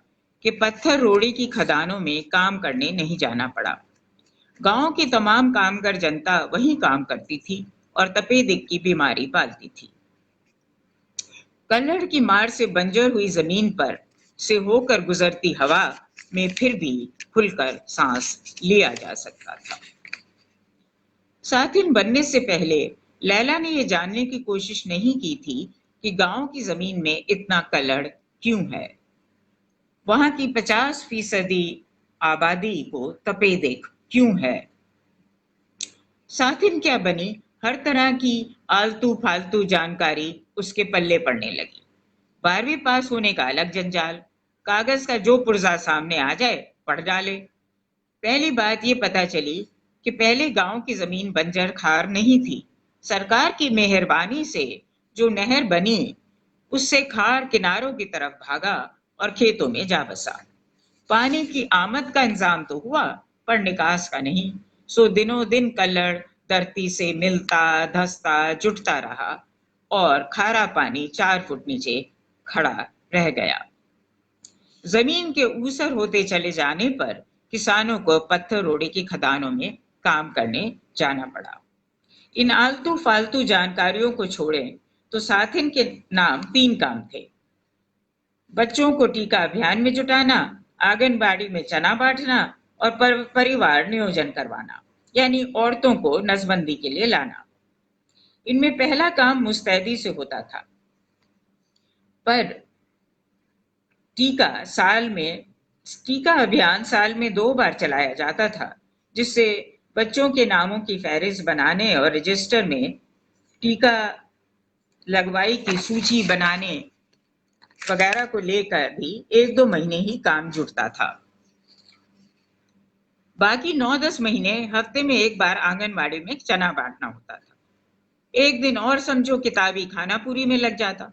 कि पत्थर रोड़ी की खदानों में काम करने नहीं जाना पड़ा। गांव की तमाम कामगर जनता वहीं काम करती थी और तपेदिक की बीमारी पालती थी। कल्हड़ की मार से बंजर हुई जमीन पर से होकर गुजरती हवा में फिर भी खुलकर सांस लिया जा सकता था। साथिन बनने से पहले लैला ने यह जानने की कोशिश नहीं की थी कि गांव की जमीन में इतना कल्हड़ क्यों है। वहां की 50% आबादी को तपेदिक क्यों है। साथिन क्या बनी, हर तरह की आलतू फालतू जानकारी उसके पल्ले पड़ने लगी। 12वीं पास होने का अलग जंजाल, कागज का जो पुर्जा सामने आ जाए पढ़ डाले। पहली बात ये पता चली कि पहले गांव की जमीन बंजर खार नहीं थी। सरकार की मेहरबानी से जो नहर बनी, उससे खार किनारों की तरफ भागा और खेतों में जा बसा। पानी की आमद का इंतजाम तो हुआ, पर निकास का नहीं। सो दिनों दिन कल्हड़ धरती से मिलता धसता जुटता रहा और खारा पानी 4 फुट नीचे खड़ा रह गया। जमीन के ऊसर होते चले जाने पर किसानों को पत्थर रोड़ी की खदानों में काम करने जाना पड़ा। इन आलतू फालतू जानकारियों को छोड़ें तो साथिन के नाम 3 काम थे। बच्चों को टीका अभियान में जुटाना, आंगनबाड़ी में चना बांटना और परिवार नियोजन करवाना, यानी औरतों को नसबंदी के लिए लाना। इनमें पहला काम मुस्तैदी से होता था। पर टीका अभियान साल में 2 बार चलाया जाता था, जिससे बच्चों के नामों की फहरिस्त बनाने और रजिस्टर में टीका लगवाई की सूची बनाने वगैरह को लेकर भी 1-2 महीने ही काम जुटता था। बाकी 9-10 महीने हफ्ते में एक बार आंगनबाड़ी में चना बांटना होता था। एक दिन और समझो किताबी खाना पूरी में लग जाता।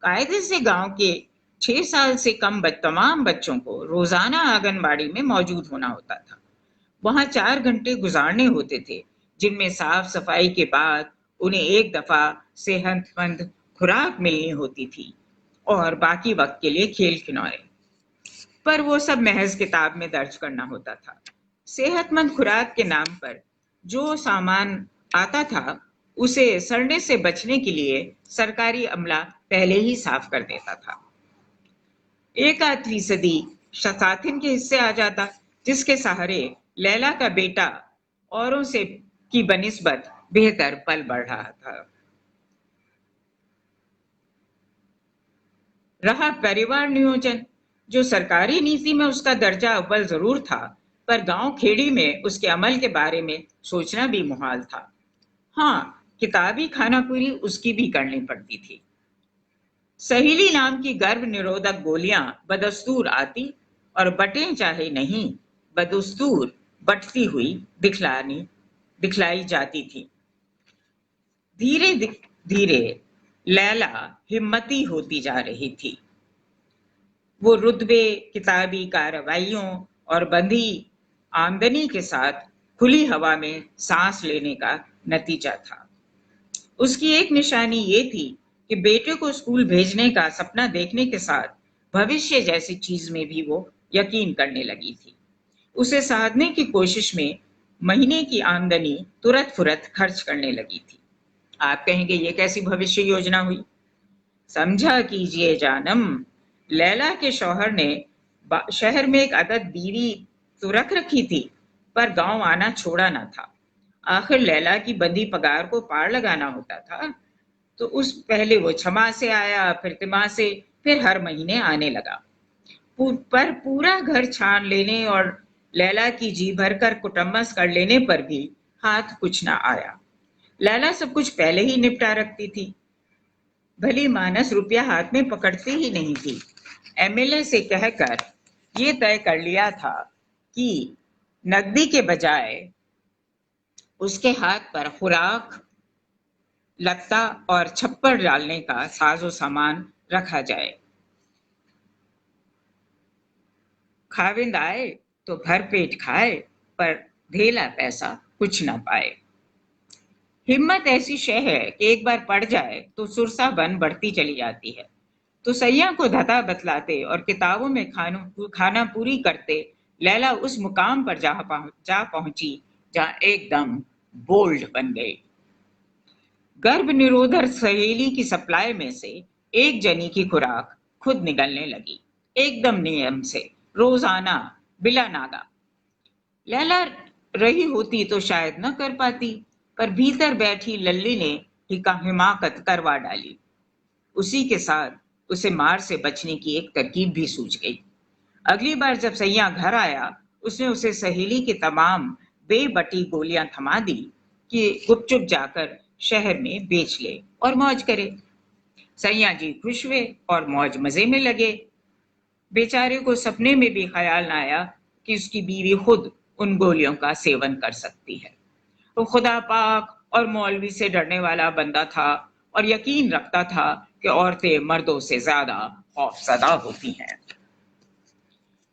कायदे से गांव के 6 साल से कम तमाम बच्चों को रोजाना आंगनबाड़ी में मौजूद होना होता था। वहां 4 घंटे गुजारने होते थे, जिनमें साफ सफाई के बाद उन्हें एक दफा सेहतमंद खुराक मिलनी होती थी और बाकी वक्त के लिए खेल खिलौने। पर वो सब महज किताब में दर्ज करना होता था। सेहतमंद खुराक के नाम पर जो सामान आता था, उसे सड़ने से बचने के लिए सरकारी अमला पहले ही साफ कर देता था। 1-8% शताथिन के हिस्से आ जाता, जिसके सहारे लैला का बेटा औरों से की बनिस्बत बेहतर पल बढ़ रहा था। रहा परिवार नियोजन, जो सरकारी नीति में उसका दर्जा अव्वल जरूर था, पर गांव खेड़ी में उसके अमल के बारे में सोचना भी मुहाल था। हाँ, किताबी खानापूरी उसकी भी करनी पड़ती थी। सहेली नाम की गर्भ निरोधक गोलियां बदस्तूर आती और बटें चाहे नहीं, बदस्तूर बटती हुई दिखलाई जाती थी। धीरे धीरे लैला हिम्मती होती जा रही थी। वो रुतबे, किताबी कार्रवाइयों और बंधी आमदनी के साथ खुली हवा में सांस लेने का नतीजा था। उसकी एक निशानी ये थी कि बेटे को स्कूल भेजने का सपना देखने के साथ भविष्य जैसी चीज में भी वो यकीन करने लगी थी। उसे साधने की कोशिश में महीने की आमदनी तुरंत फुरत खर्च करने लगी थी। आप कहेंगे ये कैसी भविष्य योजना हुई? समझा कीजिए जानम, लैला के शौहर ने शहर में एक अदद बीवी तो रख रखी थी, पर गांव आना छोड़ा ना था। आखिर लैला की बंदी पगार को पार लगाना होता था, तो उस पहले वो छमा से आया, फिर तिमा से, फिर हर महीने आने लगा। पर पूरा घर छान लेने और लैला की जी भरकर कुटम्मस कर लेने पर भी हाथ कुछ ना आया। लैला सब कुछ पहले ही निपटा रखती थी। भली मानस रुपया हाथ में पकड़ती ही नहीं थी। एमएलए से कहकर ये तय कर लिया था कि नकदी के बजाय उसके हाथ पर खुराक, लत्ता और छप्पर डालने का साजो सामान रखा जाए। खाविंद आए तो भर पेट खाए, पर ढेला पैसा कुछ ना पाए। हिम्मत ऐसी शय है कि एक बार पड़ जाए तो सुरसा बन बढ़ती चली जाती है। तो सैया को धता बतलाते और किताबों में खाना पूरी करते लैला उस मुकाम पर जा पहुंची जहां एकदम बोल्ड बन गई। गर्भ निरोधक सहेली की सप्लाई में से एक जनी की खुराक खुद निकलने लगी, एकदम नियम से, रोजाना, बिला नागा। लैला रही होती तो शायद न कर पाती, पर भीतर बैठी लल्ली ने हिमाकत करवा डाली। उसी के साथ उसे मार से बचने की एक तरकीब भी सूझ गई। अगली बार जब सैया घर आया, उसने उसे सहेली की तमाम बेबटी गोलियां थमा दी कि गुपचुप जाकर शहर में बेच ले और मौज करे। सैया जी खुश हुए और मौज मजे में लगे। बेचारे को सपने में भी ख्याल न आया कि उसकी बीवी खुद उन गोलियों का सेवन कर सकती है। वो खुदा पाक और मौलवी से डरने वाला बंदा था और यकीन रखता था कि औरतें मर्दों से ज्यादा खौफजदा होती हैं।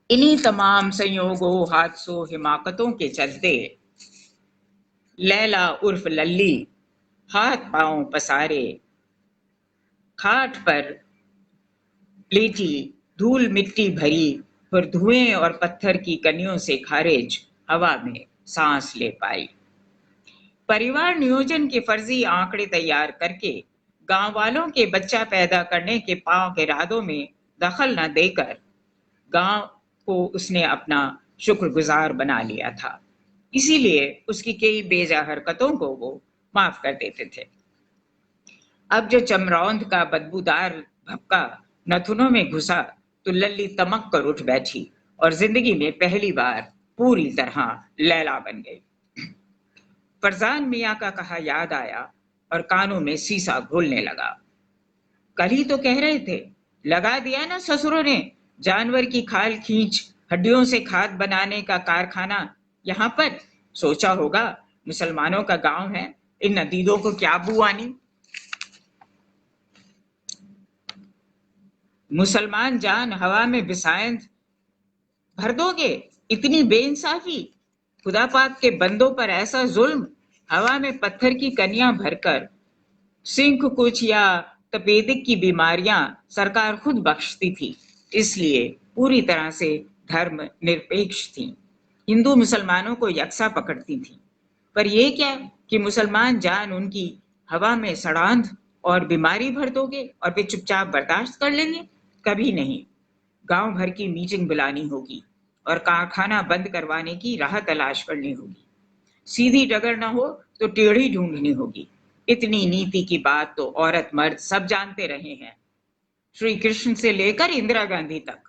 इन्हीं तमाम संयोगों, हादसों, हिमाकतों के चलते लैला उर्फ लल्ली हाथ पांव पसारे खाट पर लेटी, धूल मिट्टी भरी और धुएं और पत्थर की कनियों से खारिज हवा में सांस ले पाई। परिवार नियोजन के फर्जी आंकड़े तैयार करके गांव वालों के बच्चा पैदा करने के पाक इरादों में दखल न देकर गांव को उसने अपना शुक्रगुजार बना लिया था। इसीलिए उसकी कई बेजा हरकतों को वो माफ कर देते थे। अब जो चमरौंद का बदबूदार भपका नथुनों में घुसा तो लल्ली तमक कर उठ बैठी और जिंदगी में पहली बार पूरी तरह लैला बन गई। फरजान मियाँ का कहा याद आया और कानों में सीसा घोलने लगा। कल ही तो कह रहे थे, लगा दिया ना ससुरों ने जानवर की खाल खींच हड्डियों से खाद बनाने का कारखाना यहाँ पर। सोचा होगा मुसलमानों का गांव है, इन नदीदों को क्या बुआनी। मुसलमान जान हवा में बिसायंद भर दोगे, इतनी बेइंसाफी। खुदा पाक के बंदों पर ऐसा जुल्म। हवा में पत्थर की कनियां भरकर सिंख कुछ या तपेदिक की बीमारियां सरकार खुद बख्शती थी, इसलिए पूरी तरह से धर्म निरपेक्ष थी। हिंदू मुसलमानों को यकसा पकड़ती थी। पर यह क्या कि मुसलमान जान उनकी हवा में सड़ांध और बीमारी भर दोगे और वे चुपचाप बर्दाश्त कर लेंगे? कभी नहीं। गांव भर की मीटिंग बुलानी होगी और कारखाना बंद करवाने की राह तलाश करनी होगी। सीधी डगर न हो तो टेढ़ी ढूंढनी होगी। इतनी नीति की बात तो औरत मर्द सब जानते रहे हैं, श्री कृष्ण से लेकर इंदिरा गांधी तक।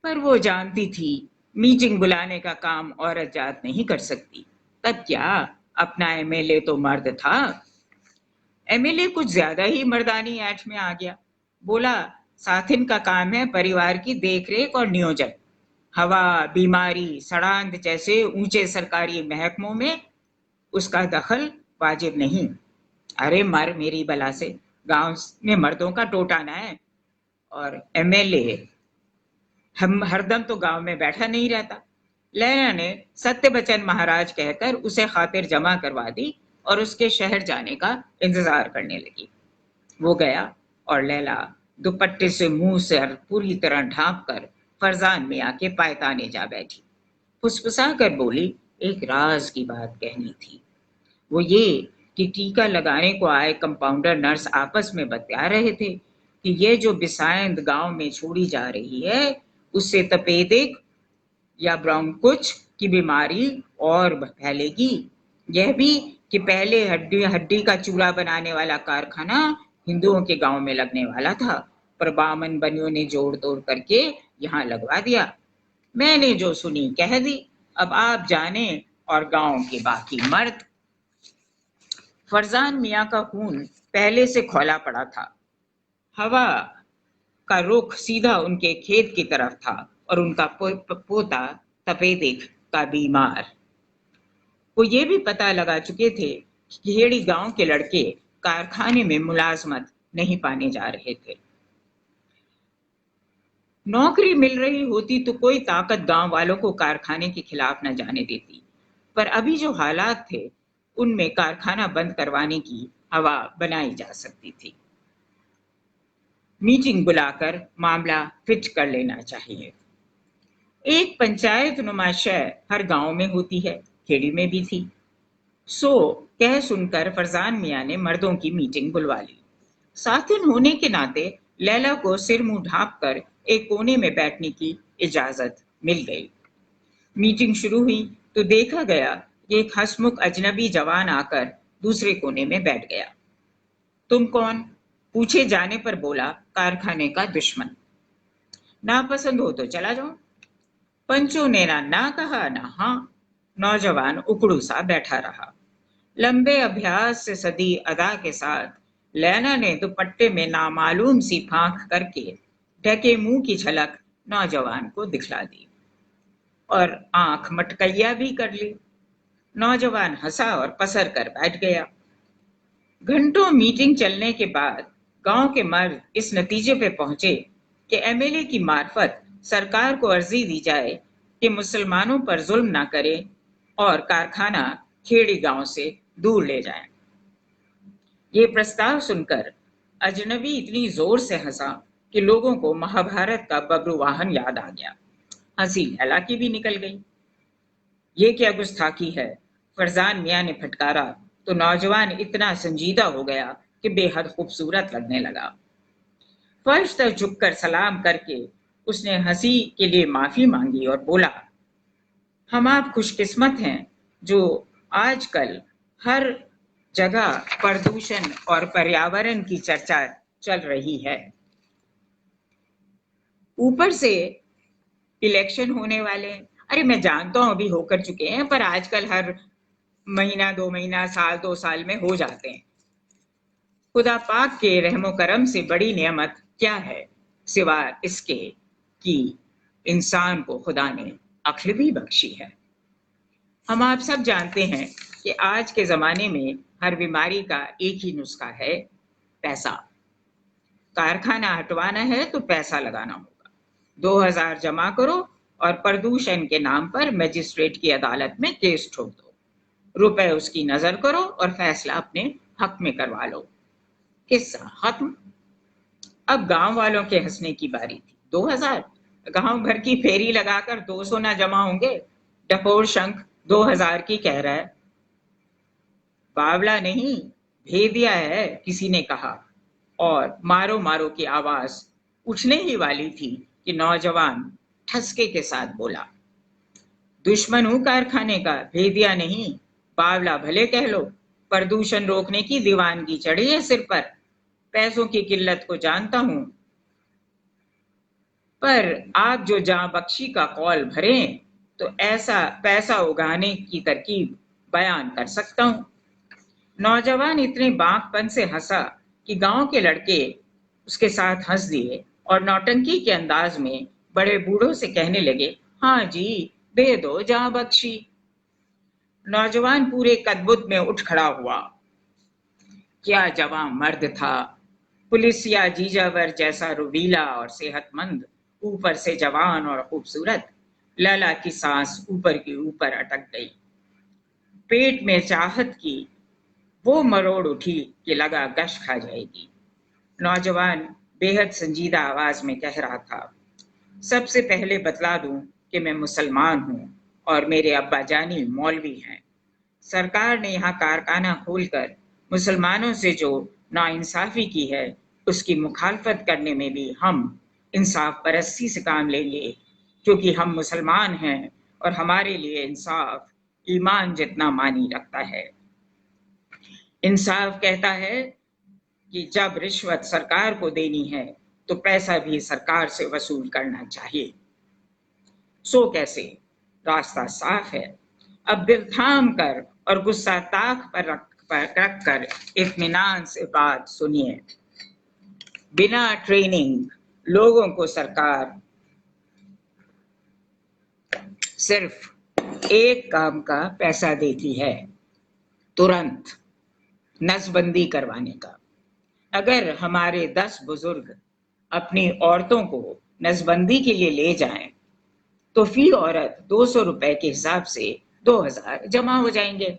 पर वो जानती थी मीटिंग बुलाने का काम औरत जात नहीं कर सकती। तब क्या, अपना एमएलए तो मर्द था। एमएलए कुछ ज्यादा ही मर्दानी ऐठ में आ गया। बोला, साथिन का काम है परिवार की देखरेख और नियोजन। हवा, बीमारी, सड़ांध जैसे ऊंचे सरकारी महकमों में उसका दखल वाजिब नहीं। अरे मर मेरी बला से, गांव में मर्दों का टोटाना है और एमएलए हम हरदम तो गांव में बैठा नहीं रहता। लैला ने सत्य बचन महाराज कहकर उसे खातिर जमा करवा दी और उसके शहर जाने का इंतजार करने लगी। वो गया और लैला दुपट्टे से मुंह से पूरी तरह ढांप कर फरजान मियाँ के पायताने जा बैठी। फुसफुसा कर बोली, एक राज की बात कहनी थी। वो ये कि टीका लगाने को आए कंपाउंडर नर्स आपस में बतिया रहे थे कि ये जो बिसायंद गांव में छोड़ी जा रही है उससे तपेदिक या ब्रोंकुच की बीमारी और फैलेगी। यह भी कि पहले हड्डी का चूड़ा बनाने वाला कारखाना हिंदुओं के गांव में लगने वाला था, पर बामन बनियों ने जोड़ तोड़ करके यहाँ लगवा दिया। मैंने जो सुनी कह दी, अब आप जाने और गांव के बाकी मर्द। फरजान मियाँ का खून पहले से खौला पड़ा था। हवा का रुख सीधा उनके खेत की तरफ था और उनका पोता तपेदिक का बीमार। वो ये भी पता लगा चुके थे कि खेड़ी गांव के लड़के कारखाने में मुलाजमत नहीं पाने जा रहे थे। नौकरी मिल रही होती तो कोई ताकत गांव वालों को कारखाने के खिलाफ न जाने देती, पर अभी जो हालात थे उनमें कारखाना बंद करवाने की हवा बनाई जा सकती थी। मीटिंग बुलाकर मामला फिट कर लेना चाहिए। एक पंचायत नुमा शय हर गांव में होती है, खेड़ी में भी थी। सो कह सुनकर फरजान मियाँ ने मर्दों की मीटिंग बुलवा ली। साथिन होने के नाते लैला को सिर मुंह ढांप कर एक कोने में बैठने की इजाजत मिल गई। मीटिंग शुरू हुई तो देखा गया कि एक हंसमुख अजनबी जवान आकर दूसरे कोने में बैठ गया। तुम कौन? पूछे जाने पर बोला, कारखाने का दुश्मन। नापसंद हो तो चला जाओ। पंचों ने ना कहा ना हाँ। नौजवान उकड़ू सा बैठा रहा। लंबे अभ्यास से सदी अदा के साथ लैला ने दुपट्टे में नामालूम सी फांक करके ढके मुंह की झलक नौजवान को दिखला दी और आंख मटकैया भी कर ली। नौजवान हंसा और पसर कर बैठ गया। घंटों मीटिंग चलने के बाद गांव के मर्द इस नतीजे पे पहुंचे कि एमएलए की मार्फत सरकार को अर्जी दी जाए कि मुसलमानों पर जुल्म ना करे और कारखाना खेड़ी गांव से दूर ले जाए। ये प्रस्ताव सुनकर अजनबी इतनी जोर से हंसा कि लोगों को महाभारत का बब्रुवाहन याद आ गया। हंसी लैला की भी निकल गई। ये क्या गुस्ताखी है, फरजान मियाँ ने फटकारा तो नौजवान इतना संजीदा हो गया कि बेहद खूबसूरत लगने लगा। फर्श तक झुककर सलाम करके उसने हंसी के लिए माफी मांगी और बोला, हम आप खुशकिस्मत हैं जो आजकल हर जगह प्रदूषण और पर्यावरण की चर्चा चल रही है। ऊपर से इलेक्शन होने वाले हैं। अरे मैं जानता हूं अभी होकर चुके हैं, पर आजकल हर महीना 2 महीना, साल 2 साल में हो जाते हैं। खुदा पाक के रहमो करम से बड़ी नेमत क्या है सिवा इसके कि इंसान को खुदा ने अक्ल भी बख्शी है। हम आप सब जानते हैं कि आज के जमाने में हर बीमारी का एक ही नुस्खा है, पैसा। कारखाना हटवाना है तो पैसा लगाना होगा। 2000 जमा करो और प्रदूषण के नाम पर मजिस्ट्रेट की अदालत में केस ठोक दो। रुपए उसकी नजर करो और फैसला अपने हक में करवा लो। किस्सा खत्म। अब गांव वालों के हंसने की बारी थी। 2000 गांव भर की फेरी लगाकर 200 ना जमा होंगे। डकोर शंख 2000 की कह रहा है। बावला नहीं, भेदिया है, किसी ने कहा, और मारो मारो की आवाज उठने ही वाली थी कि नौजवान ठसके के साथ बोला, दुश्मन हूं कारखाने का, भेदिया नहीं। बावला भले कह लो, प्रदूषण रोकने की दीवानगी चढ़ी है सिर पर। पैसों की किल्लत को जानता हूं, पर आप जो जां बख्शी का कौल भरे तो ऐसा पैसा उगाने की तरकीब बयान कर सकता हूं। नौजवान इतने बांकपन से हंसा कि गांव के लड़के उसके साथ हंस दिए और नौटंकी के अंदाज में बड़े बूढ़ों से कहने लगे, हाँ जी, दे दो जां बख्शी। नौजवान पूरे कदबुद में उठ खड़ा हुआ। क्या जवां मर्द था, पुलिस या जीजावर जैसा रुबीला और सेहतमंद, ऊपर से जवान और खूबसूरत। लैला की सांस ऊपर की ऊपर अटक गई। पेट में चाहत की वो मरोड़ उठी कि लगा गश खा जाएगी। नौजवान बेहद संजीदा आवाज में कह रहा था, सबसे पहले बतला दूं कि मैं मुसलमान हूं और मेरे अब्बा जानी मौलवी हैं। सरकार ने यहाँ कारखाना खोलकर मुसलमानों से जो नाइंसाफी की है, उसकी मुखालफत करने में भी हम इंसाफ परस्ती से काम लेंगे, क्योंकि हम मुसलमान हैं और हमारे लिए इंसाफ ईमान जितना मानी रखता है। इंसाफ कहता है कि जब रिश्वत सरकार को देनी है तो पैसा भी सरकार से वसूल करना चाहिए। सो कैसे? रास्ता साफ है। अब दिल थाम कर और गुस्सा ताक पर रख कर इत्मीनान से बात सुनिए। बिना ट्रेनिंग लोगों को सरकार सिर्फ एक काम का पैसा देती है, तुरंत नसबंदी करवाने का। अगर हमारे 10 बुजुर्ग अपनी औरतों को नसबंदी के लिए ले जाएं, तो फी औरत 200 रुपए के हिसाब से 2000 जमा हो जाएंगे।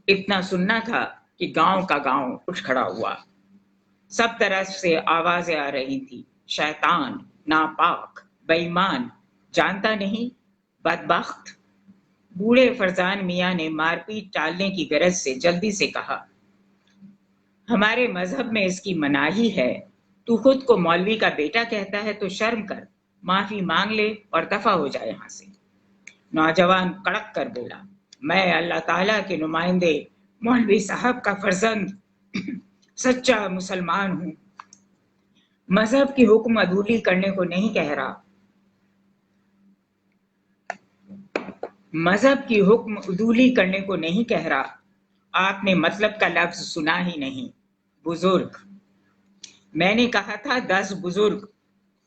इतना सुनना था कि गांव का गांव उठ खड़ा हुआ। सब तरफ से आवाजें आ रही थी, शैतान, नापाक, बेईमान, जानता नहीं, बदबख्त। बूढ़े फरजान मियां ने मारपीट टालने की गरज से जल्दी से कहा, हमारे मजहब में इसकी मनाही है। तू खुद को मौलवी का बेटा कहता है तो शर्म कर, माफी मांग ले और दफा हो जाए यहां से। नौजवान कड़क कर बोला, मैं अल्लाह ताला के नुमाइंदे मौलवी साहब का फर्जंद सच्चा मुसलमान हूं। मजहब की हुक्म अदूली करने को नहीं कह रहा। मजहब की हुक्म अदूली करने को नहीं कह रहा। आपने मतलब का लफ्ज सुना ही नहीं। बुजुर्ग, मैंने कहा था 10 बुजुर्ग।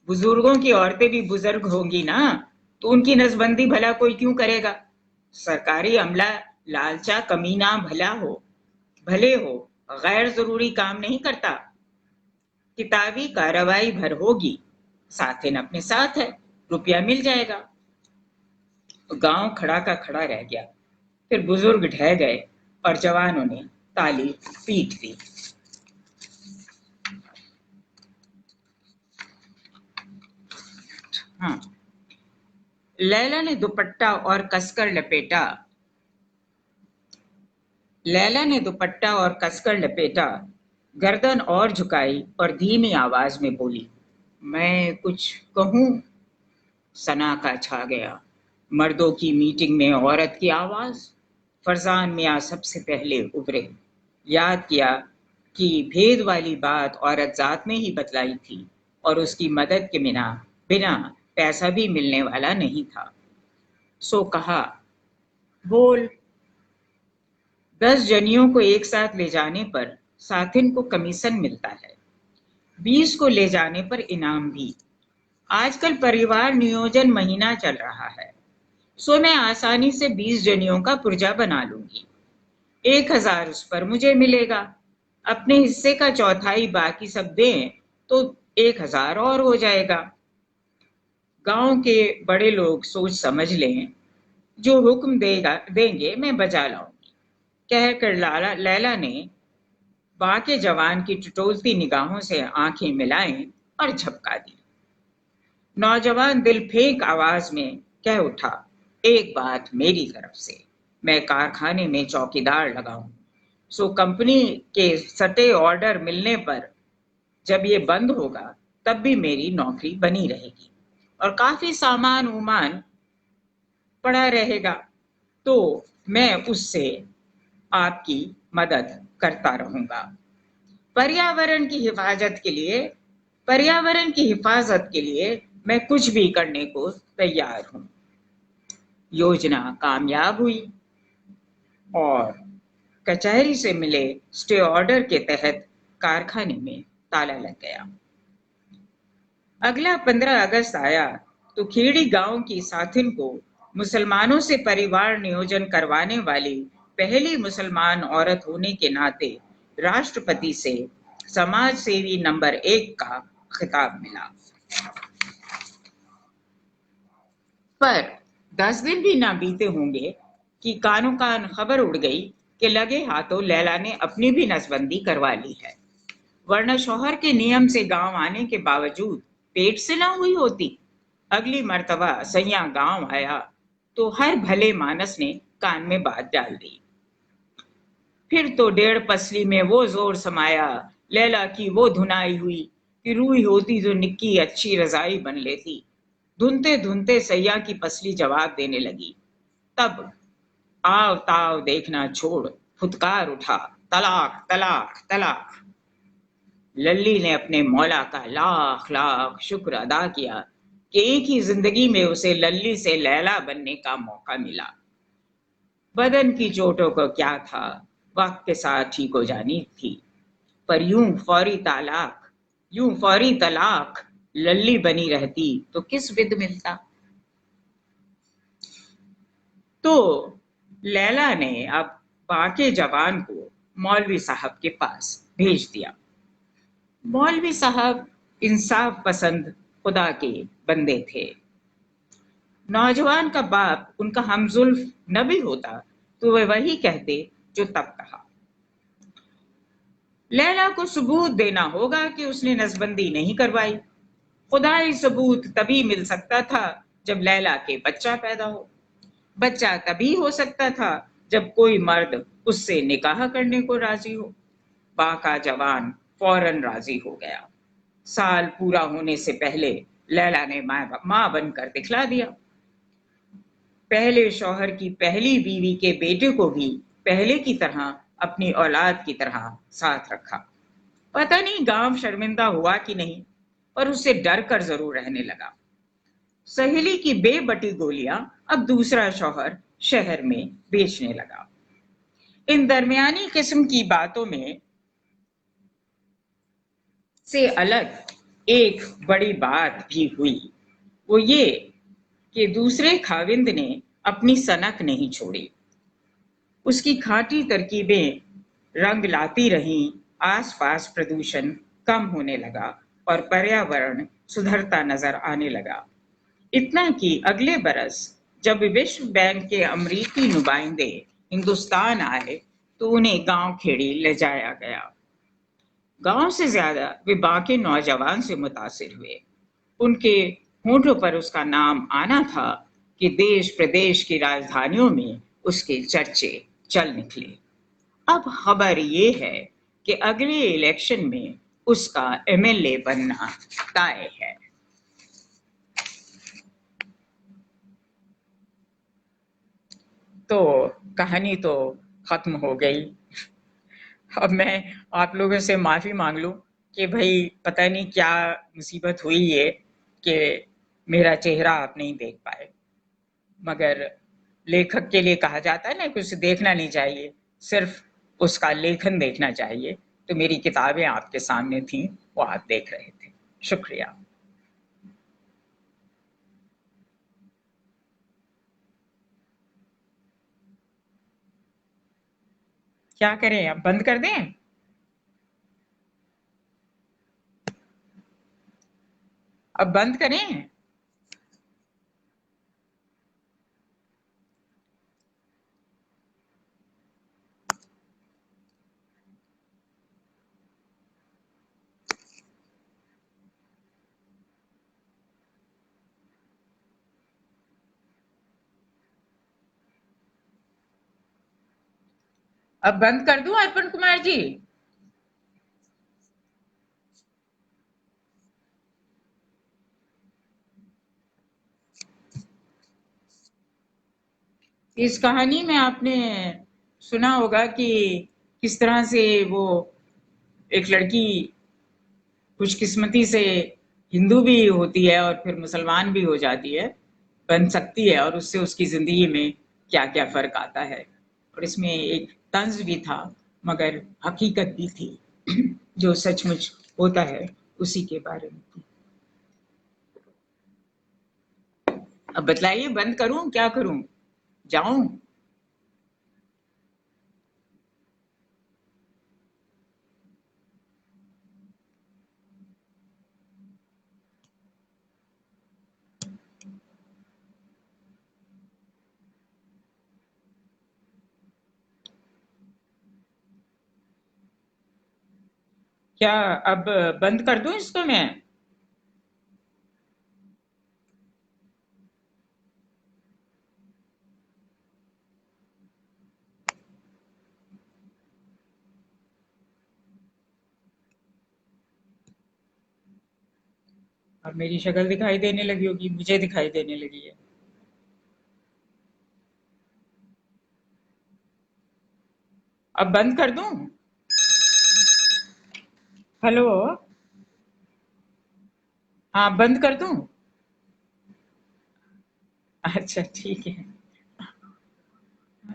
बुजुर्गों की औरतें भी बुजुर्ग होंगी ना, तो उनकी नसबंदी भला कोई क्यों करेगा? सरकारी अमला लालचा कमीना भले हो, गैर जरूरी काम नहीं करता। किताबी कार्रवाई भर होगी, साथिन अपने साथ है, रुपया मिल जाएगा। गांव खड़ा का खड़ा रह गया। फिर बुजुर्ग ढह गए और जवानों ने ताली पीट दी। हाँ, लैला ने दुपट्टा और कसकर लपेटा, गर्दन और झुकाई और धीमी आवाज में बोली, मैं कुछ कहूं? सनाका छा गया। मर्दों की मीटिंग में औरत की आवाज। फरजान मियां सबसे पहले उभरे। याद किया कि भेद वाली बात औरत जात में ही बतलाई थी और उसकी मदद के बिना बिना पैसा भी मिलने वाला नहीं था। सो कहा, बोल। 10 जनियों को एक साथ ले जाने पर साथिन को कमीशन मिलता है, 20 को ले जाने पर इनाम भी। आजकल परिवार नियोजन महीना चल रहा है, सो मैं आसानी से 20 जनियों का पुर्जा बना लूंगी। 1000 उस पर मुझे मिलेगा। अपने हिस्से का चौथाई बाकी सब दें तो 1000 और हो जाएगा। गांव के बड़े लोग सोच समझ लें, जो हुक्म देंगे मैं बजा लाऊंगी। कहकर लैला ने बाके जवान की टटोलती निगाहों से आंखें मिलाईं और झपका दी। नौजवान दिल फेंक आवाज में कह उठा, एक बात मेरी तरफ से, मैं कारखाने में चौकीदार लगाऊं, सो कंपनी के सटे ऑर्डर मिलने पर जब ये बंद होगा तब भी मेरी नौकरी बनी रहेगी और काफी सामान उमान पड़ा रहेगा, तो मैं उससे आपकी मदद करता रहूंगा। पर्यावरण की हिफाजत के लिए मैं कुछ भी करने को तैयार हूं। योजना कामयाब हुई और कचहरी से मिले स्टे ऑर्डर के तहत कारखाने में ताला लग गया। अगला 15 अगस्त आया तो खेड़ी गांव की साथिन को मुसलमानों से परिवार नियोजन करवाने वाली पहली मुसलमान औरत होने के नाते राष्ट्रपति से समाज सेवी नंबर 1 का खिताब मिला। पर 10 दिन भी ना बीते होंगे कि कानो कान खबर उड़ गई कि लगे हाथों लैला ने अपनी भी नसबंदी करवा ली है, वरना शौहर के नियम से गांव आने के बावजूद पेट से ना हुई होती। अगली मर्तबा सैया गांव आया तो हर भले मानस ने कान में बात डाल दी। फिर तो 1.5 पसली में वो जोर समाया, लैला की वो धुनाई हुई कि रूई होती तो निक्की अच्छी रजाई बन लेती। धुनते धुनते सैया की पसली जवाब देने लगी। तब आव ताव देखना छोड़ फुतकार उठा, तलाक तलाक तलाक। लल्ली ने अपने मौला का लाख लाख शुक्र अदा किया कि एक ही जिंदगी में उसे लल्ली से लैला बनने का मौका मिला। बदन की चोटों को क्या था, वक्त के साथ ठीक हो जानी थी, पर यूं फौरी तलाक लल्ली बनी रहती तो किस विध मिलता। तो लैला ने अब बाके जवान को मौलवी साहब के पास भेज दिया। मौलवी साहब इंसाफ पसंद खुदा के बंदे थे। नौजवान का बाप उनका हमजुल्फ न भी होता तो वे वही कहते जो तब कहा। लैला को सबूत देना होगा कि उसने नसबंदी नहीं करवाई। खुदाई सबूत तभी मिल सकता था जब लैला के बच्चा पैदा हो। बच्चा तभी हो सकता था जब कोई मर्द उससे निकाह करने को राजी हो। बाका जवान फौरन राजी हो गया। साल पूरा होने से पहले लैला ने मां बनकर दिखला दिया। पहले शौहर की पहली बीवी के बेटे को भी पहले की तरह अपनी औलाद की तरह साथ रखा। पता नहीं गांव शर्मिंदा हुआ कि नहीं, पर उससे डर कर जरूर रहने लगा। सहेली की बेबटी गोलियां अब दूसरा शौहर शहर में बेचने लगा। इन दरमियानी किस्म की बातों में से अलग एक बड़ी बात भी हुई। वो ये कि दूसरे खाविंद ने अपनी सनक नहीं छोड़ी। उसकी खाटी तरकीबें रंग लाती रहीं। आसपास प्रदूषण कम होने लगा और पर्यावरण सुधरता नजर आने लगा। इतना कि अगले बरस जब विश्व बैंक के अमरीकी नुमाइंदे हिंदुस्तान आए तो उन्हें गांव खेड़ी ले जाया गया। गांव से ज्यादा वे बाकी नौजवान से मुतासिर हुए। उनके होठों पर उसका नाम आना था कि देश प्रदेश की राजधानियों में उसके चर्चे चल निकले। अब खबर ये है कि अगले इलेक्शन में उसका एमएलए बनना तय है। तो कहानी तो खत्म हो गई। अब मैं आप लोगों से माफी मांग लूं कि भाई पता नहीं क्या मुसीबत हुई है कि मेरा चेहरा आप नहीं देख पाए। मगर लेखक के लिए कहा जाता है ना कि उसे देखना नहीं चाहिए, सिर्फ उसका लेखन देखना चाहिए। तो मेरी किताबें आपके सामने थी, वो आप देख रहे थे। शुक्रिया। क्या करें, अब बंद कर दें? अब बंद करें? अब बंद कर दूं अर्पण कुमार जी? इस कहानी में आपने सुना होगा कि किस तरह से वो एक लड़की खुशकिस्मती से हिंदू भी होती है और फिर मुसलमान भी हो जाती है, बन सकती है, और उससे उसकी जिंदगी में क्या क्या फर्क आता है। और इसमें एक तंज भी था, मगर हकीकत भी थी जो सचमुच होता है उसी के बारे में थी। अब बतलाइए, बंद करूं क्या करूं, जाऊं? क्या अब बंद कर दूं इसको मैं? अब मेरी शक्ल दिखाई देने लगी होगी, मुझे दिखाई देने लगी है। अब बंद कर दूं? हेलो? हाँ, बंद कर दूं? अच्छा, ठीक है।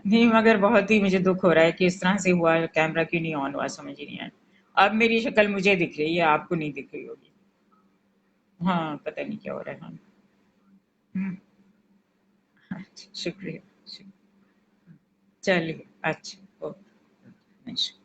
नहीं, मगर बहुत ही मुझे दुख हो रहा है कि इस तरह से हुआ, कैमरा क्यों नहीं ऑन हुआ, समझ ही नहीं आया। अब मेरी शक्ल मुझे दिख रही है, आपको नहीं दिख रही होगी। हाँ, पता नहीं क्या हो रहा है। हाँ। हम्म, अच्छा, शुक्रिया। चलिए, अच्छा, ओके।